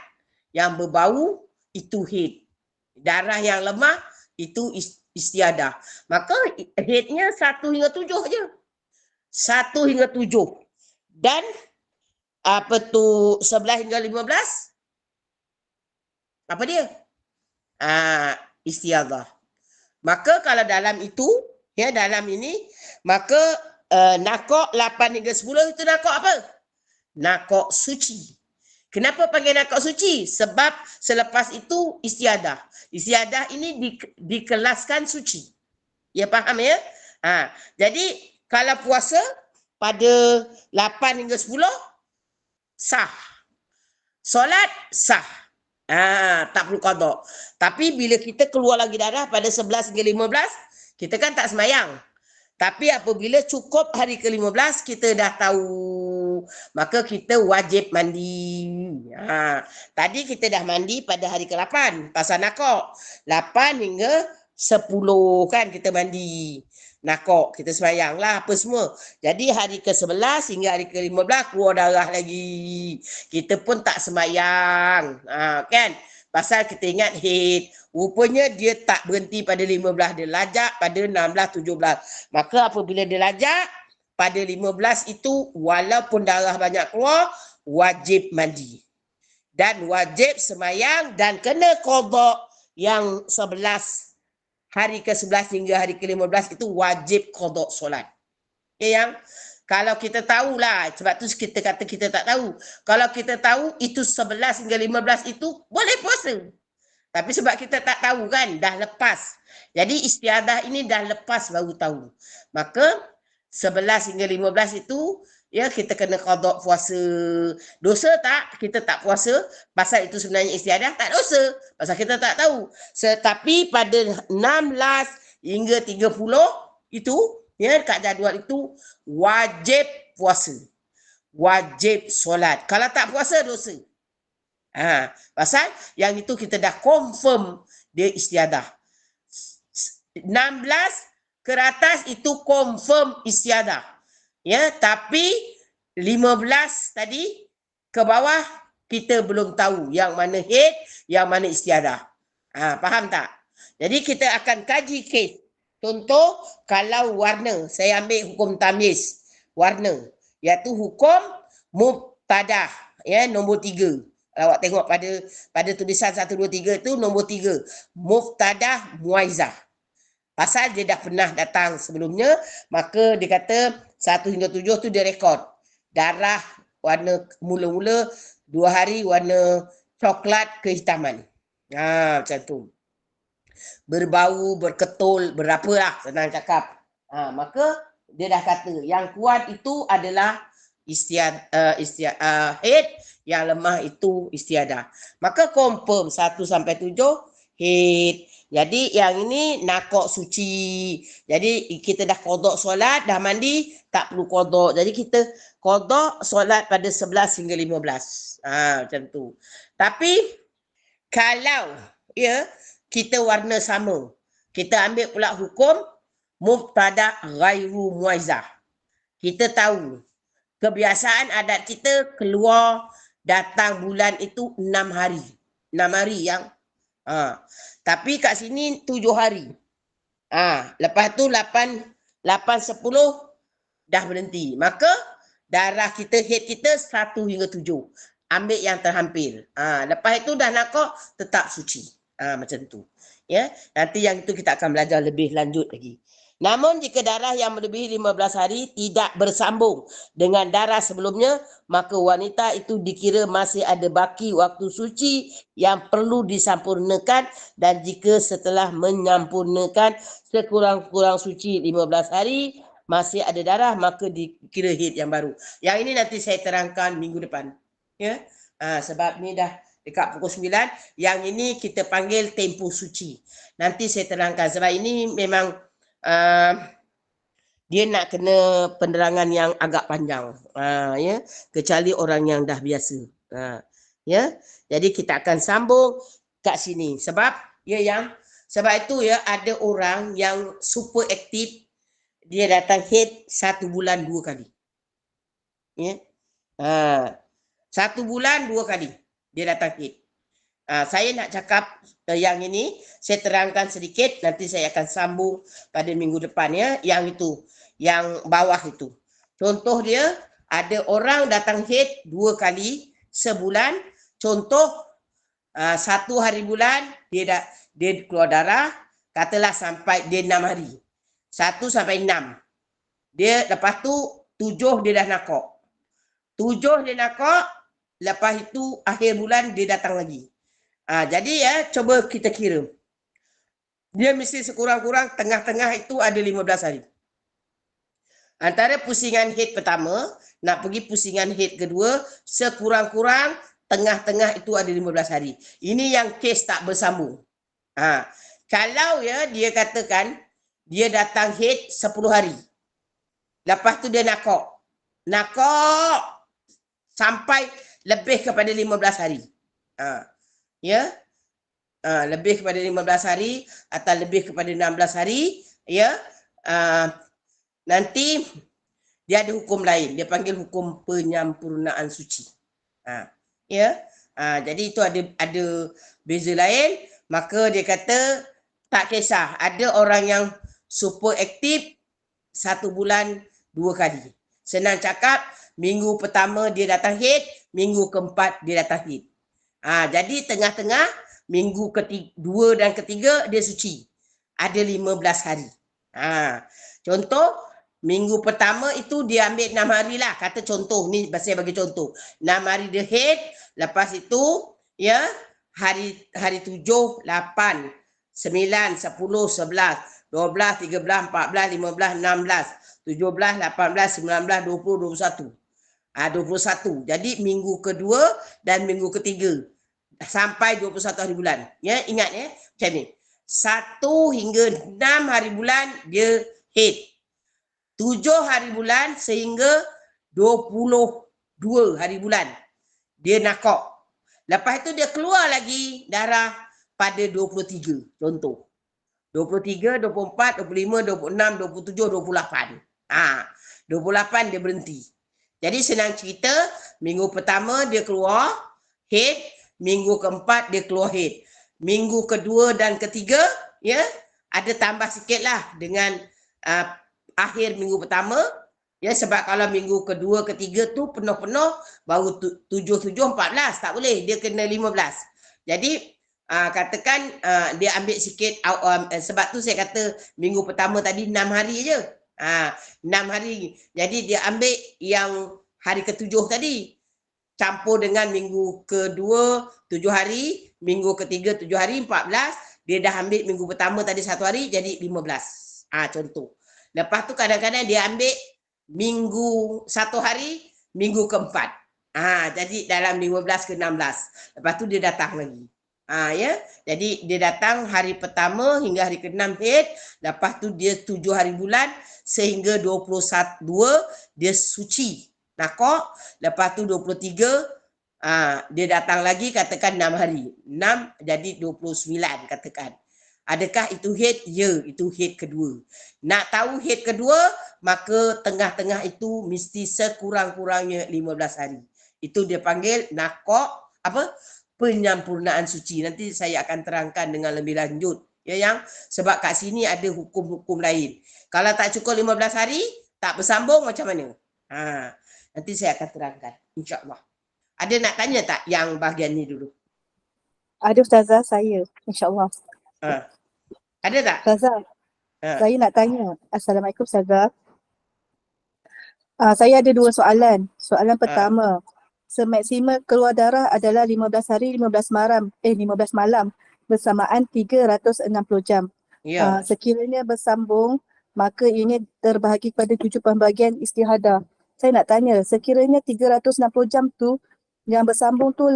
S2: yang berbau itu haid. Darah yang lemah itu istiadah. Maka haidnya 1 hingga 7 je. 1 hingga 7. Dan apa tu 11 hingga 15? Apa dia? Istiadah. Maka kalau dalam itu, ya dalam ini, maka nakok 8 hingga 10 itu nakok apa? Nakok suci. Kenapa panggil nakok suci? Sebab selepas itu istiadah. Istiadah ini dikelaskan suci. Ya faham ya? Jadi kalau puasa pada 8 hingga 10 sah. Solat sah. Tak perlu qada. Tapi bila kita keluar lagi darah pada 11 hingga 15, kita kan tak semayang. Tapi apabila cukup hari ke-15 kita dah tahu, maka kita wajib mandi. Tadi kita dah mandi pada hari ke-8 pasal nakok. 8 hingga 10 kan kita mandi. Nakok, kita semayang lah apa semua. Jadi hari ke-11 hingga hari ke-15 keluar darah lagi. Kita pun tak semayang. Kan? Pasal kita ingat haid. Rupanya dia tak berhenti pada 15. Dia lajak pada 16, 17. Maka apabila dia lajak pada 15 itu walaupun darah banyak keluar, wajib mandi. Dan wajib semayang dan kena qada yang 11. Hari ke-11 hingga hari ke-15 itu wajib qada solat. Yang kalau kita tahulah, sebab tu kita kata kita tak tahu. Kalau kita tahu itu 11 hingga 15 itu boleh puasa. Tapi sebab kita tak tahu kan, dah lepas. Jadi istiadah ini dah lepas baru tahu. Maka 11 hingga 15 itu ya kita kena qada puasa. Dosa tak? Kita tak puasa pasal itu sebenarnya istiadah, tak dosa. Pasal kita tak tahu. Tetapi pada 16 hingga 30 itu ya kat jadual itu wajib puasa. Wajib solat. Kalau tak puasa dosa. Pasal yang itu kita dah confirm dia istiadah. 16 ke atas itu confirm istiadah. Ya, tapi 15 tadi ke bawah kita belum tahu yang mana haid, yang mana istiadah. Faham tak? Jadi kita akan kaji kes. Contoh kalau warna, saya ambil hukum tamyiz warna, iaitu hukum mubtadah, ya nombor 3. Awak tengok pada tulisan 1 2 3 tu nombor 3, mubtadah muaizah. Pasal dia dah pernah datang sebelumnya, maka dia kata 1 hingga 7 tu dia rekod. Darah warna mula-mula 2 hari warna coklat kehitaman. Macam tu. Berbau, berketul, berapalah senang cakap. Maka dia dah kata yang kuat itu adalah haid, yang lemah itu istiadah. Maka confirm 1 sampai 7 haid. Jadi yang ini nakok suci. Jadi kita dah qada solat, dah mandi, tak perlu qada. Jadi kita qada solat pada 11 hingga 15. Macam tu. Tapi kalau ya kita warna sama, kita ambil pula hukum mubtada ghairu muaizah. Kita tahu kebiasaan adat kita keluar datang bulan itu 6 hari. 6 hari yang tapi kat sini 7 hari. Lepas tu 8 10 dah berhenti. Maka darah kita, haid kita 1 hingga 7. Ambil yang terhampir. Lepas itu dah nakok tetap suci. Macam tu. Ya, nanti yang itu kita akan belajar lebih lanjut lagi. Namun jika darah yang melebihi 15 hari tidak bersambung dengan darah sebelumnya, maka wanita itu dikira masih ada baki waktu suci yang perlu disempurnakan, dan jika setelah menyampurnakan sekurang-kurang suci 15 hari masih ada darah, maka dikira haid yang baru. Yang ini nanti saya terangkan minggu depan. Ya. Sebab ni dah dekat pukul 9, yang ini kita panggil tempoh suci. Nanti saya terangkan sebab ini memang dia nak kena penerangan yang agak panjang, ya, kecuali orang yang dah biasa, ya. Jadi kita akan sambung kat sini sebab sebab itu ya, ada orang yang super aktif, dia datang haid 1 bulan 2 kali, ya. 1 bulan 2 kali dia datang haid. Saya nak cakap yang ini, saya terangkan sedikit, nanti saya akan sambung pada minggu depan, ya. Yang itu, yang bawah itu. Contoh dia, ada orang datang haid 2 kali sebulan. Contoh, 1 hari bulan dia keluar darah, katalah sampai dia 6 hari. 1 sampai 6. Dia lepas tu 7 dia dah nakok. 7 dia nakok, lepas itu akhir bulan dia datang lagi. Jadi ya, coba kita kira. Dia mesti sekurang-kurang tengah-tengah itu ada 15 hari. Antara pusingan haid pertama, nak pergi pusingan haid kedua, sekurang-kurang tengah-tengah itu ada 15 hari. Ini yang kes tak bersambung. Kalau ya, dia katakan, dia datang haid 10 hari. Lepas tu dia nakok sampai lebih kepada 15 hari. Ya, lebih kepada 15 hari atau lebih kepada 16 hari, ya, nanti dia ada hukum lain, dia panggil hukum penyampurnaan suci, ya. Jadi itu ada beza lain. Maka dia kata tak kisah, ada orang yang super aktif 1 bulan 2 kali. Senang cakap, minggu pertama dia datang haid, minggu keempat dia datang haid. Jadi tengah-tengah minggu kedua dan ketiga dia suci. Ada 15 hari. Contoh, minggu pertama itu dia ambil 6 hari lah. Kata contoh, ni saya bagi contoh. 6 hari dia haid, lepas itu ya, hari 7, 8, 9, 10, 11, 12, 13, 14, 15, 16, 17, 18, 19, 20, 21. 21. Jadi minggu kedua dan minggu ketiga sampai 21 hari bulan. Ya, ingat ya, macam ni. 1 hingga 6 hari bulan dia haid. 7 hari bulan sehingga 22 hari bulan dia nakok. Lepas itu dia keluar lagi darah pada 23. Contoh. 23, 24, 25, 26, 27, 28. 28 dia berhenti. Jadi senang cerita, minggu pertama dia keluar haid, minggu keempat dia keluar haid. Minggu kedua dan ketiga, ya, ada tambah sikit lah dengan akhir minggu pertama, ya, sebab kalau minggu kedua, ketiga tu penuh-penuh, baru 7, 14, tak boleh, dia kena 15. Jadi, katakan dia ambil sikit, sebab tu saya kata minggu pertama tadi 6 hari je. 6 hari. Jadi dia ambil yang hari ke-7 tadi. Campur dengan minggu kedua 7 hari, minggu ketiga 7 hari, 14. Dia dah ambil minggu pertama tadi 1 hari, jadi 15. Contoh. Lepas tu kadang-kadang dia ambil minggu 1 hari, minggu keempat. Jadi dalam 15 ke 16. Lepas tu dia datang lagi. Ya, jadi dia datang hari pertama hingga hari ke-6 haid, lepas tu dia 7 hari bulan sehingga 21 dia suci nakok, lepas tu 23 dia datang lagi, katakan 6 hari. 6 jadi 29 katakan. Adakah itu haid? Ya, itu haid kedua. Nak tahu haid kedua, maka tengah-tengah itu mesti sekurang-kurangnya 15 hari. Itu dia panggil nakok penyampurnaan suci. Nanti saya akan terangkan dengan lebih lanjut. Ya, yang sebab kat sini ada hukum-hukum lain. Kalau tak cukup 15 hari, tak bersambung macam mana? Nanti saya akan terangkan, insya-Allah. Ada nak tanya tak yang bahagian ni dulu?
S3: Ada Ustazah, saya. InsyaAllah.
S2: Ha. Ada tak?
S3: Ustazah,
S2: Ha.
S3: saya nak tanya. Assalamualaikum Ustazah. Saya ada 2 soalan. Soalan pertama, semaksima keluar darah adalah 15 hari 15 malam bersamaan 360 jam.
S2: Ya.
S3: Sekiranya bersambung, maka ini terbahagi kepada 7 pembahagian istihadah. Saya nak tanya, sekiranya 360 jam tu yang bersambung tu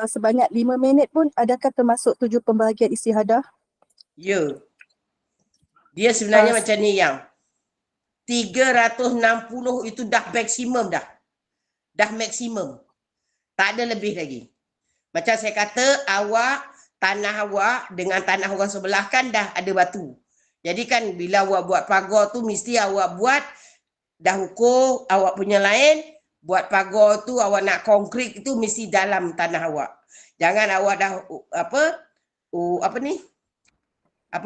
S3: sebanyak 5 minit pun adakah termasuk 7 pembahagian istihadah?
S2: Ya. Dia sebenarnya
S3: Ah,
S2: macam ni yang 360 itu dah maksimum dah. Dah maksimum. Tak ada lebih lagi. Macam saya kata, tanah awak dengan tanah orang sebelah kan dah ada batu. Jadi kan bila awak buat pagar tu mesti awak buat dah ukur awak punya lain, buat pagar tu awak nak konkrit itu mesti dalam tanah awak. Jangan awak dah apa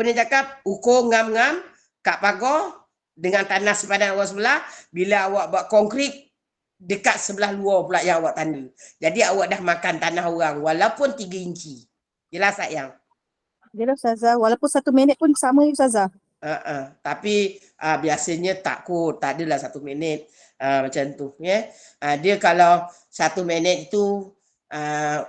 S2: ni cakap ukur ngam-ngam kat pagar dengan tanah sepadan awak sebelah, bila awak buat konkrit dekat sebelah luar pula yang awak tanda. Jadi awak dah makan tanah orang walaupun 3 inci. Jelas tak yang?
S3: jelas Ustazah. Walaupun 1 minit pun sama Ustazah.
S2: Tapi biasanya tak adalah 1 minit macam tu ya. Dia kalau 1 minit itu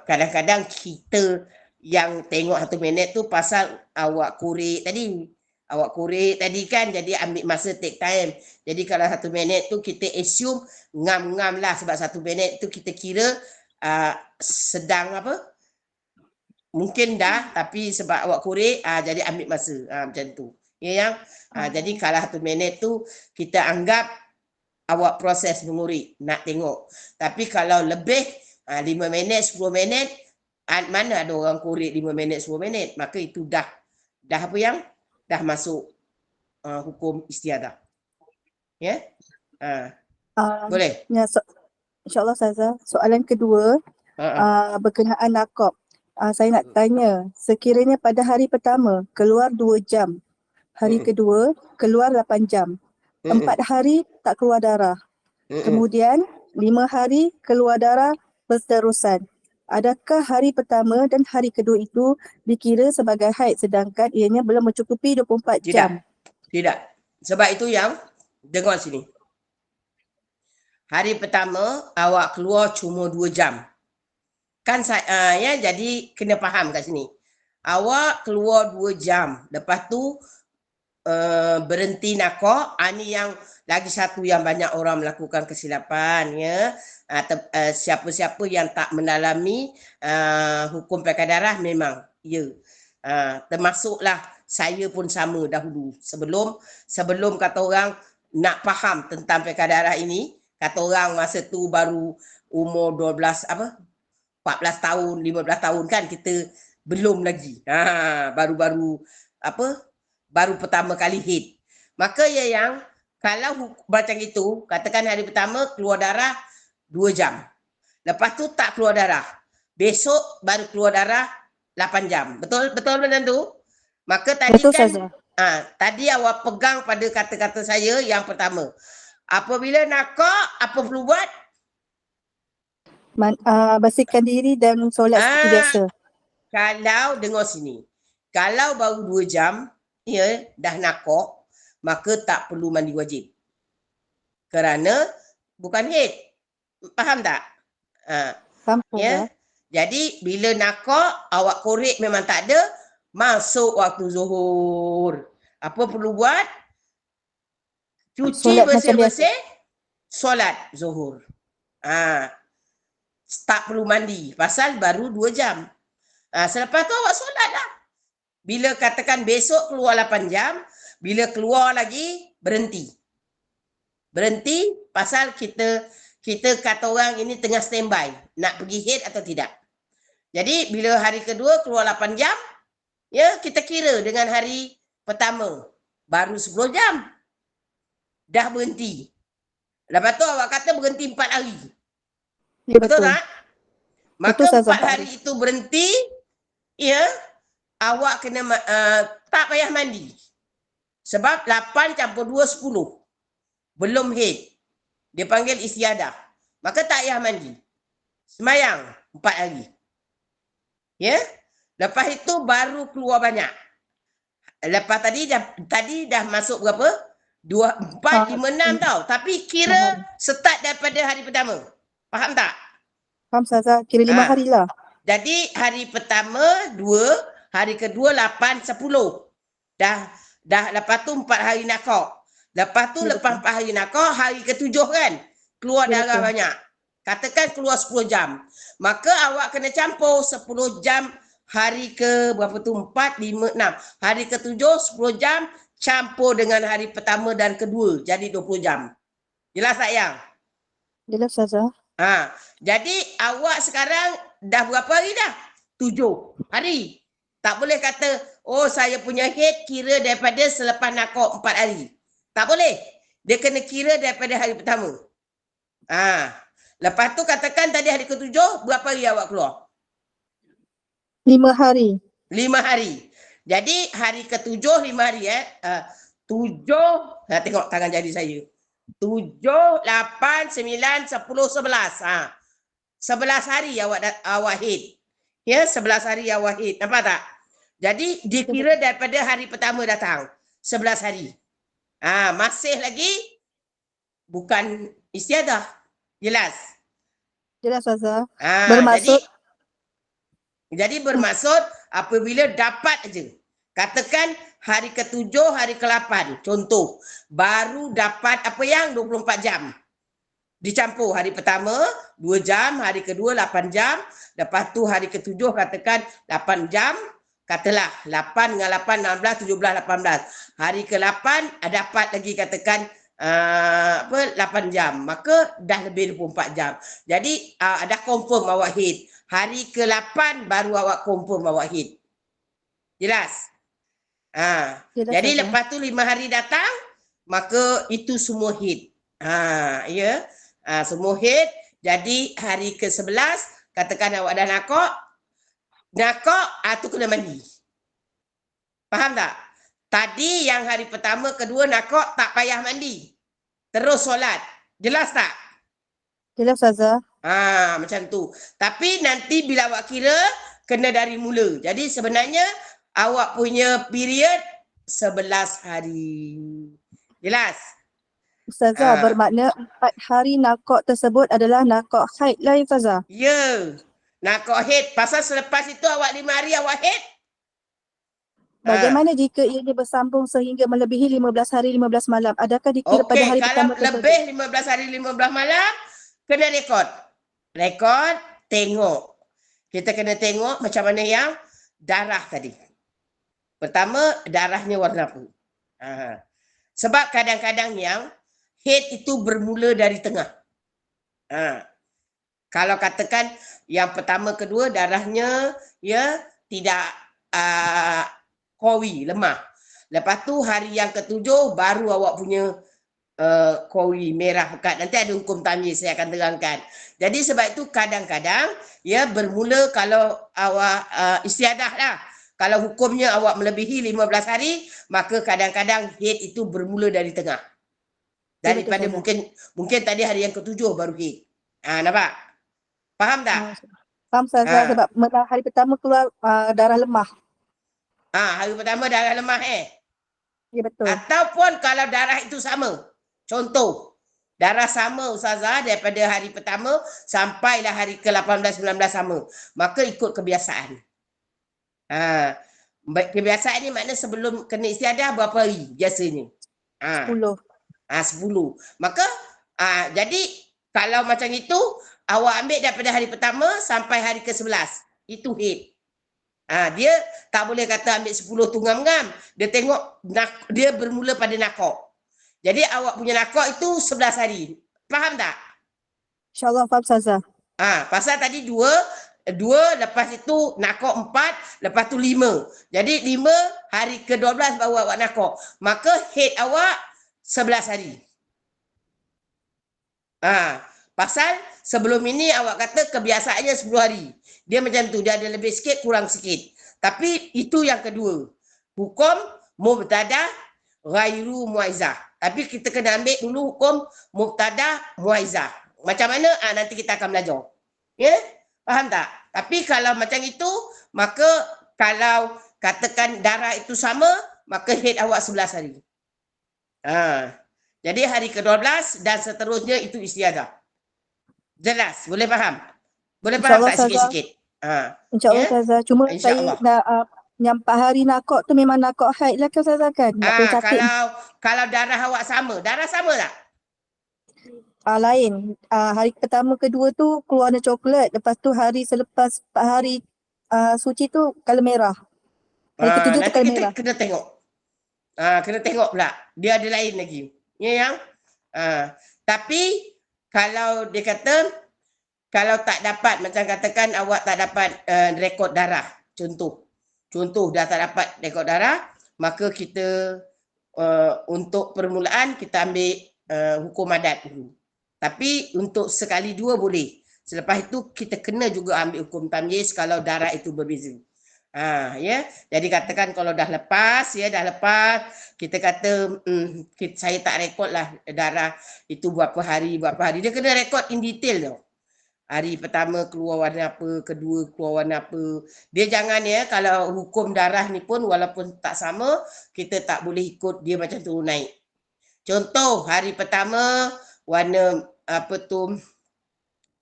S2: kadang-kadang kita yang tengok 1 minit tu pasal awak korek tadi kan, jadi ambil masa take time. Jadi kalau 1 minit tu kita assume ngam-ngam lah, sebab 1 minit tu kita kira sedang mungkin dah, tapi sebab awak korek jadi ambil masa macam tu. Ya yang jadi kalau 1 minit tu kita anggap awak proses mengorek, nak tengok. Tapi kalau lebih 5 minit, 10 minit, mana ada orang korek 5 minit, 10 minit, maka itu dah apa yang dah masuk hukum istiadah. Ya? Boleh?
S3: Ya, InsyaAllah Ustazah. Soalan kedua, berkenaan nakab. Saya nak tanya, sekiranya pada hari pertama keluar 2 jam, hari kedua keluar 8 jam, 4 hari tak keluar darah, kemudian 5 hari keluar darah berterusan. Adakah hari pertama dan hari kedua itu dikira sebagai haid sedangkan ianya belum mencukupi 24 jam?
S2: Tidak. Sebab itu yang dengar sini. Hari pertama awak keluar cuma 2 jam. Kan ya, jadi kena faham kat sini. Awak keluar 2 jam. Lepas tu berhenti nakak. Ini yang lagi satu yang banyak orang melakukan kesilapan ya. Siapa-siapa yang tak mendalami hukum pekan darah memang ya. Termasuklah saya pun sama dahulu. Sebelum kata orang nak faham tentang pekan darah ini, kata orang masa tu baru umur 14 14 tahun, 15 tahun kan, kita belum lagi. Baru pertama kali haid. Maka ya yang kalau macam itu, katakan hari pertama keluar darah 2 jam. Lepas tu tak keluar darah. Besok baru keluar darah 8 jam. Betul macam tu? Maka tadi betul, kan tadi awak pegang pada kata-kata saya yang pertama. Apabila nakak, apa perlu buat?
S3: Bersihkan diri dan solat seperti biasa.
S2: Kalau dengar sini. Kalau baru 2 jam, ya, dah nakak, maka tak perlu mandi wajib. Kerana bukan haid. Faham tak?
S3: Faham.
S2: Ya. Jadi bila nakak, awak korek memang tak ada, masuk waktu zuhur. Apa perlu buat? Cuci bersih-bersih, solat zuhur. Tak perlu mandi. Pasal baru 2 jam. Selepas tu awak solat lah. Bila katakan besok keluar 8 jam, bila keluar lagi, berhenti. Berhenti pasal kita kata orang ini tengah standby. Nak pergi haid atau tidak. Jadi bila hari kedua keluar 8 jam, ya kita kira dengan hari pertama. Baru 10 jam. Dah berhenti. Lepas tu awak kata berhenti 4 hari. Ya, betul tak? Maka betul, 4 hari itu berhenti, ya, awak kena tak payah mandi. Sebab 8 campur 2, 10. Belum haid. Dia panggil istiadah. Maka tak payah mandi. Semayang 4 hari. Ya? Lepas itu baru keluar banyak. Lepas tadi dah masuk berapa? 2, 4, 5, 6 tau. Tapi kira start daripada hari pertama. Faham tak?
S3: Faham Ustazah, kira 5 hari lah.
S2: Jadi hari pertama 2, hari kedua 8, 10. Dah lepas tu 4 hari nakok. Lepas tu lepas 4 hari nakok, hari ke-7 kan? Keluar darah banyak. Katakan keluar 10 jam. Maka awak kena campur 10 jam hari ke berapa tu? 4, 5, 6. Hari ke-7 10 jam campur dengan hari pertama dan kedua. Jadi 20 jam. Jelas tak yang?
S3: Jelas Ustazah.
S2: Jadi awak sekarang dah berapa hari dah? 7 hari. Tak boleh kata, oh saya punya head kira daripada selepas nakok 4 hari. Tak boleh. Dia kena kira daripada hari pertama. Lepas tu katakan tadi hari ke-7, berapa hari awak keluar?
S3: 5 hari.
S2: 5 hari. Jadi hari ke-7, 5 hari 7, tengok tangan jari saya. 7, 8, 9, 10, 11. 11 hari awak head. Ya, 11 hari awak head. Nampak tak? Jadi dikira daripada hari pertama datang. 11 hari. Masih lagi bukan istiadah. Jelas?
S3: Jelas Ustazah. Bermaksud
S2: jadi bermaksud apabila dapat aja. Katakan hari ke-7, hari ke-8. Contoh, baru dapat apa yang 24 jam. Dicampur hari pertama 2 jam, hari kedua 8 jam. Lepas tu hari ke-7 katakan 8 jam. Katalah 8 dengan 8, 16, 17, 18. Hari ke-8 dapat lagi katakan 8 jam. Maka dah lebih 24 jam. Jadi dah confirm awak head. Hari ke-8 baru awak confirm awak head. Jelas? Jadi lepas tu 5 hari datang, maka itu semua head. Ya. Semua head. Jadi hari ke-11 katakan awak dah nakok. Nakok tu kena mandi. Faham tak? Tadi yang hari pertama, kedua nakok tak payah mandi. Terus solat. Jelas tak?
S3: Jelas Ustazah.
S2: Macam tu. Tapi nanti bila awak kira kena dari mula. Jadi sebenarnya awak punya period 11 hari. Jelas?
S3: Ustazah, bermakna 4 hari nakok tersebut adalah nakok haid lah Ustazah.
S2: Ya. Nakok haid. Pasal selepas itu awak 5 hari awak haid.
S3: Bagaimana jika ianya bersambung sehingga melebihi 15 hari 15 malam? Adakah dikira pada hari pertama tersebut?
S2: Kalau lebih 15 hari 15 malam, kena rekod. Rekod, tengok. Kita kena tengok macam mana yang darah tadi. Pertama, darahnya warna apa? Sebab kadang-kadang yang head itu bermula dari tengah. Kalau katakan yang pertama, kedua, darahnya ya tidak kowi, lemah. Lepas tu hari yang ke-7 baru awak punya kowi, merah pekat. Nanti ada hukum tamyiz saya akan terangkan. Jadi sebab itu kadang-kadang ya bermula kalau awak istiadah lah. Kalau hukumnya awak melebihi 15 hari, maka kadang-kadang head itu bermula dari tengah. Daripada mungkin tadi hari yang ke-7 baru head. Nampak? Faham tak?
S3: Faham Ustazah, sebab hari pertama keluar darah lemah.
S2: Hari pertama darah lemah
S3: Ya betul.
S2: Ataupun kalau darah itu sama. Contoh, darah sama Ustazah daripada hari pertama sampailah hari ke-18, 19 sama. Maka ikut kebiasaan. Kebiasaan ni makna sebelum kena istiadah berapa hari biasanya?
S3: 10.
S2: 10. Maka jadi kalau macam itu awak ambil daripada hari pertama sampai hari ke-11. Itu head. Dia tak boleh kata ambil 10 tu ngam-ngam. Dia tengok dia bermula pada nakok. Jadi awak punya nakok itu 11 hari. Faham tak?
S3: InsyaAllah faham Ustazah.
S2: Pasal tadi 2, lepas itu nakok 4, lepas tu 5. Jadi 5 hari ke-12 baru awak nakok. Maka head awak 11 hari. Pasal sebelum ini awak kata kebiasaannya 10 hari. Dia macam tu, dia ada lebih sikit, kurang sikit. Tapi itu yang kedua. Hukum mubtada ghairu muaizah. Tapi kita kena ambil dulu hukum mubtada muaizah. Macam mana? Nanti kita akan belajar. Ya? Faham tak? Tapi kalau macam itu, maka kalau katakan darah itu sama, maka haid awak 11 hari. Jadi hari ke-12 dan seterusnya itu istiadah. Jelas? Boleh faham? Boleh faham
S3: InsyaAllah
S2: tak
S3: Ustazah.
S2: sikit-sikit?
S3: InsyaAllah
S2: Ya?
S3: Ustazah. Cuma
S2: InsyaAllah.
S3: saya yang 4 hari nakok tu memang nakok haid lah kan Ustazah kan? Tak boleh catik.
S2: Kalau darah awak sama, darah sama tak?
S3: Lain. Hari pertama, kedua tu keluar warna coklat. Lepas tu hari selepas 4 hari suci tu colour merah. Hari ketujuh tu
S2: Nanti
S3: colour
S2: kita
S3: merah.
S2: kena tengok. Kena tengok pula. Dia ada lain lagi. Ya yang? Tapi kalau dia kata kalau tak dapat, macam katakan awak tak dapat rekod darah. Contoh dah tak dapat rekod darah, maka kita untuk permulaan kita ambil hukum adat dulu. Tapi untuk sekali dua boleh. Selepas itu kita kena juga ambil hukum tamyiz kalau darah itu berbeza. Ya. Jadi katakan kalau dah lepas, kita kata saya tak rekod lah darah itu berapa hari. Dia kena rekod in detail tau. Hari pertama keluar warna apa, kedua keluar warna apa. Dia jangan ya, kalau hukum darah ni pun walaupun tak sama, kita tak boleh ikut dia macam turun naik. Contoh, hari pertama warna apa tu,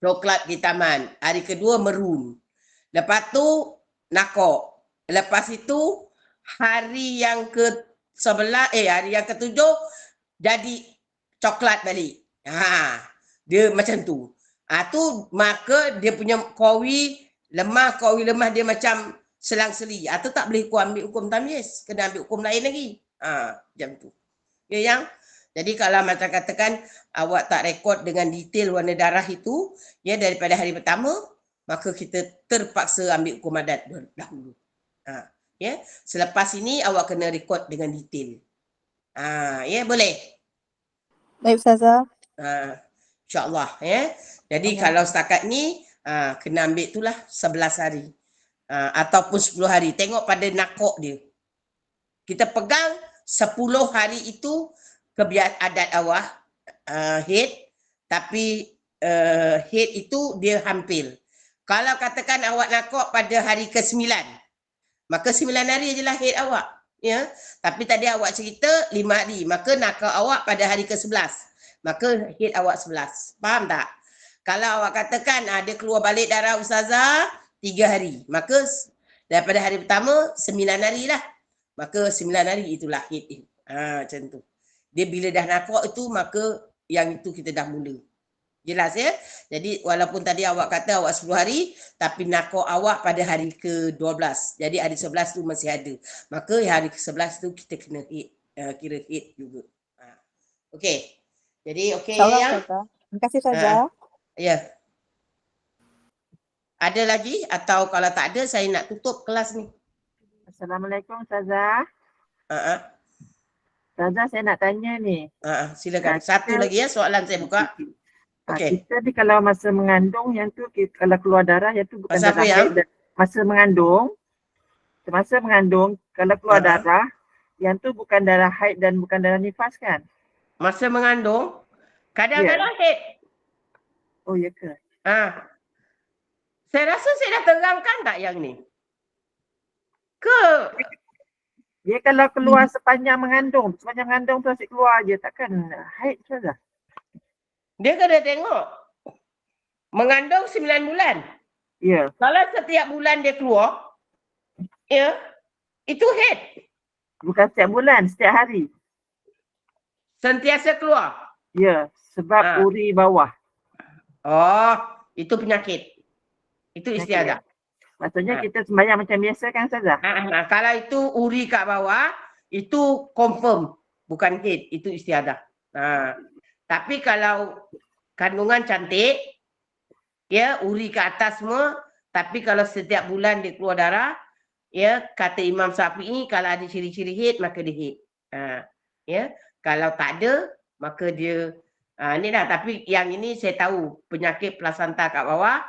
S2: coklat di taman. Hari kedua merun. Lepas tu nakok. Lepas itu hari yang hari yang ke-7 jadi coklat balik. Dia macam tu. Tu maka dia punya kawi lemah dia macam selang-seli. Tu tak boleh ambil hukum tamyiz, kena ambil hukum lain lagi. Macam tu. Ya yang. Jadi kalau macam katakan awak tak rekod dengan detail warna darah itu, ya daripada hari pertama, maka kita terpaksa ambil hukum adat dahulu. Ya, selepas ini awak kena rekod dengan detail. Ya boleh.
S3: Baik Ustazah.
S2: InsyaAllah ya. Jadi kalau setakat ni kena ambil itulah 11 hari. Ataupun 10 hari. Tengok pada nakok dia. Kita pegang 10 hari itu kebiasaan adat awak haid, tapi haid itu dia hampir. Kalau katakan awak nakok pada hari ke-9, maka 9 hari je lah haid awak. Ya. Tapi tadi awak cerita 5 hari, maka nakok awak pada hari ke-11. Maka haid awak 11. Faham tak? Kalau awak katakan dia keluar balik darah Ustazah 3 hari, maka daripada hari pertama 9 hari lah. Maka 9 hari itulah haid. Macam tu. Dia bila dah nakok itu, maka yang itu kita dah mula. Jelas ya? Jadi walaupun tadi awak kata awak 10 hari, tapi nakok awak pada hari ke-12. Jadi hari 11 tu masih ada. Maka hari ke-11 tu kita kena haid, kira haid juga. Okey. Jadi okey ya.
S3: Terima kasih Ustazah.
S2: Ya. Ada lagi atau kalau tak ada saya nak tutup kelas ni.
S4: Assalamualaikum Ustazah. Ustazah saya nak tanya ni.
S2: Silakan. Satu lagi ya soalan saya buka. Okey.
S4: Kita ni kalau masa mengandung yang tu kalau keluar darah yang tu bukan
S2: masa
S4: darah haid. Masa mengandung kalau keluar darah yang tu bukan darah haid dan bukan darah nifas kan?
S2: Masa mengandung kadang-kadang haid.
S4: Oh ya ke?
S2: Saya rasa saya dah terangkan tak yang ni? Ke?
S4: Dia kalau keluar sepanjang mengandung tu asyik keluar je, takkan haid Ustazah?
S2: Dia kena tengok. Mengandung 9 bulan.
S4: Ya.
S2: Kalau setiap bulan dia keluar, ya, itu haid.
S4: Bukan setiap bulan, setiap hari.
S2: Sentiasa keluar.
S4: Ya, sebab uri bawah.
S2: Itu penyakit. Itu istiadah.
S4: Maksudnya kita sembahyang macam biasa kan Ustazah?
S2: Kalau itu uri kat bawah, itu confirm. Bukan haid, itu istiadah. Tapi kalau kandungan cantik, ya uri ke atas semua, tapi kalau setiap bulan dia keluar darah, ya kata Imam Syafi'i kalau ada ciri-ciri haid maka dia haid. Ya, kalau tak ada maka dia ni dah. Tapi yang ini saya tahu penyakit plasenta kat bawah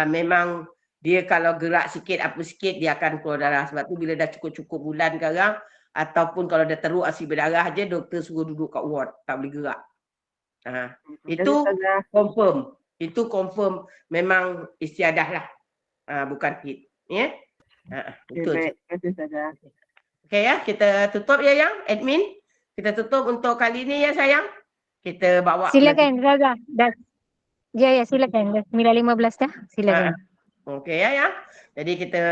S2: memang dia kalau gerak sikit apa sikit dia akan keluar darah. Sebab tu bila dah cukup-cukup bulan sekarang ataupun kalau dah teruk asi berdarah je doktor suruh duduk kat ward, tak boleh gerak. Itu confirm. Itu confirm memang istiadah lah. Bukan haid. Ya.
S4: Okay,
S2: Betul.
S4: baik. Terima kasih Ustazah.
S2: Okey ya, kita tutup ya yang admin. Kita tutup untuk kali ni ya sayang. Kita bawa
S1: Silakan Zaza. Dah. Ya, silakan. Dah 9.15 dah. Silakan.
S2: Okey ya. Jadi kita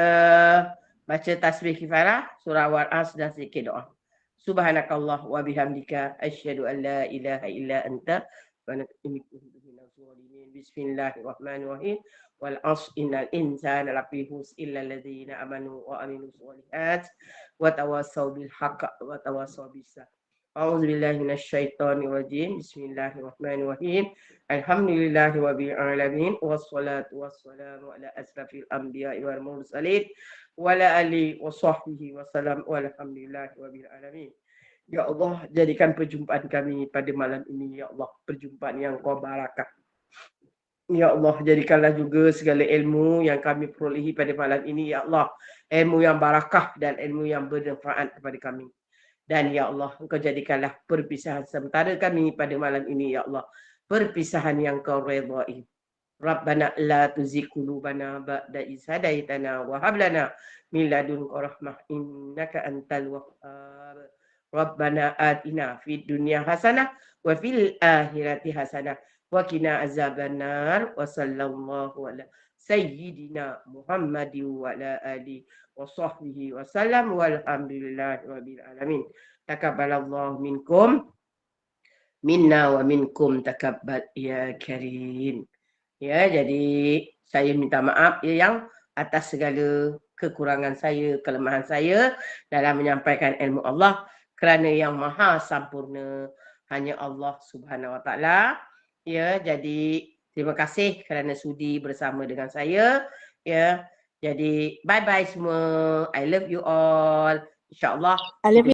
S2: baca tasbih kifarah, surah Al-As dan sedikit doa. Subhanakallah wa bihamdika asyhadu an la ilaha illa anta wa nastaghfiruka wa natubu ilaik. Bismillahirrahmanirrahim. Wal 'asr innal insana lafi khusr illa alladziina amanu wa 'amilus shalihat wa tawassaw bil haqq wa tawassaw bis sabr. A'udzu billahi minasyaitonir rajim. Bismillahirrahmanirrahim. Alhamdulillahi rabbil alamin wassalatu wassalamu ala asrafil anbiya'i wal mursalin wa ala alihi wa sahbihi wasallam walhamdulillahi rabbil alamin. Ya Allah, jadikan perjumpaan kami pada malam ini ya Allah perjumpaan yang kau barakah. Ya Allah, jadikanlah juga segala ilmu yang kami perolehi pada malam ini ya Allah, ilmu yang barakah dan ilmu yang bermanfaat kepada kami. Dan ya Allah, Engkau jadikanlah perpisahan sementara kami pada malam ini ya Allah, perpisahan yang Kau redai. Rabbana la tuzigh qulubana ba'da idh hadaitana wa hab lana min ladunka rahmah innaka antal wahhab. Rabbana atina fid dunya hasanah wa fil akhirati hasanah wa qina azabannar wa sallallahu ala sayyidina Muhammadin wa ala alihi wa sahbihi wa sallam walhamdulillahi rabbil alamin. Takabbalallahu minkum minna wa minkum takabbal ya karim. Ya, jadi saya minta maaf ya yang atas segala kekurangan saya, kelemahan saya dalam menyampaikan ilmu Allah, kerana yang maha sempurna hanya Allah Subhanahu Wa Taala. Ya, jadi terima kasih kerana sudi bersama dengan saya. Ya, jadi bye bye semua. I love you all. InsyaAllah.
S3: I love you.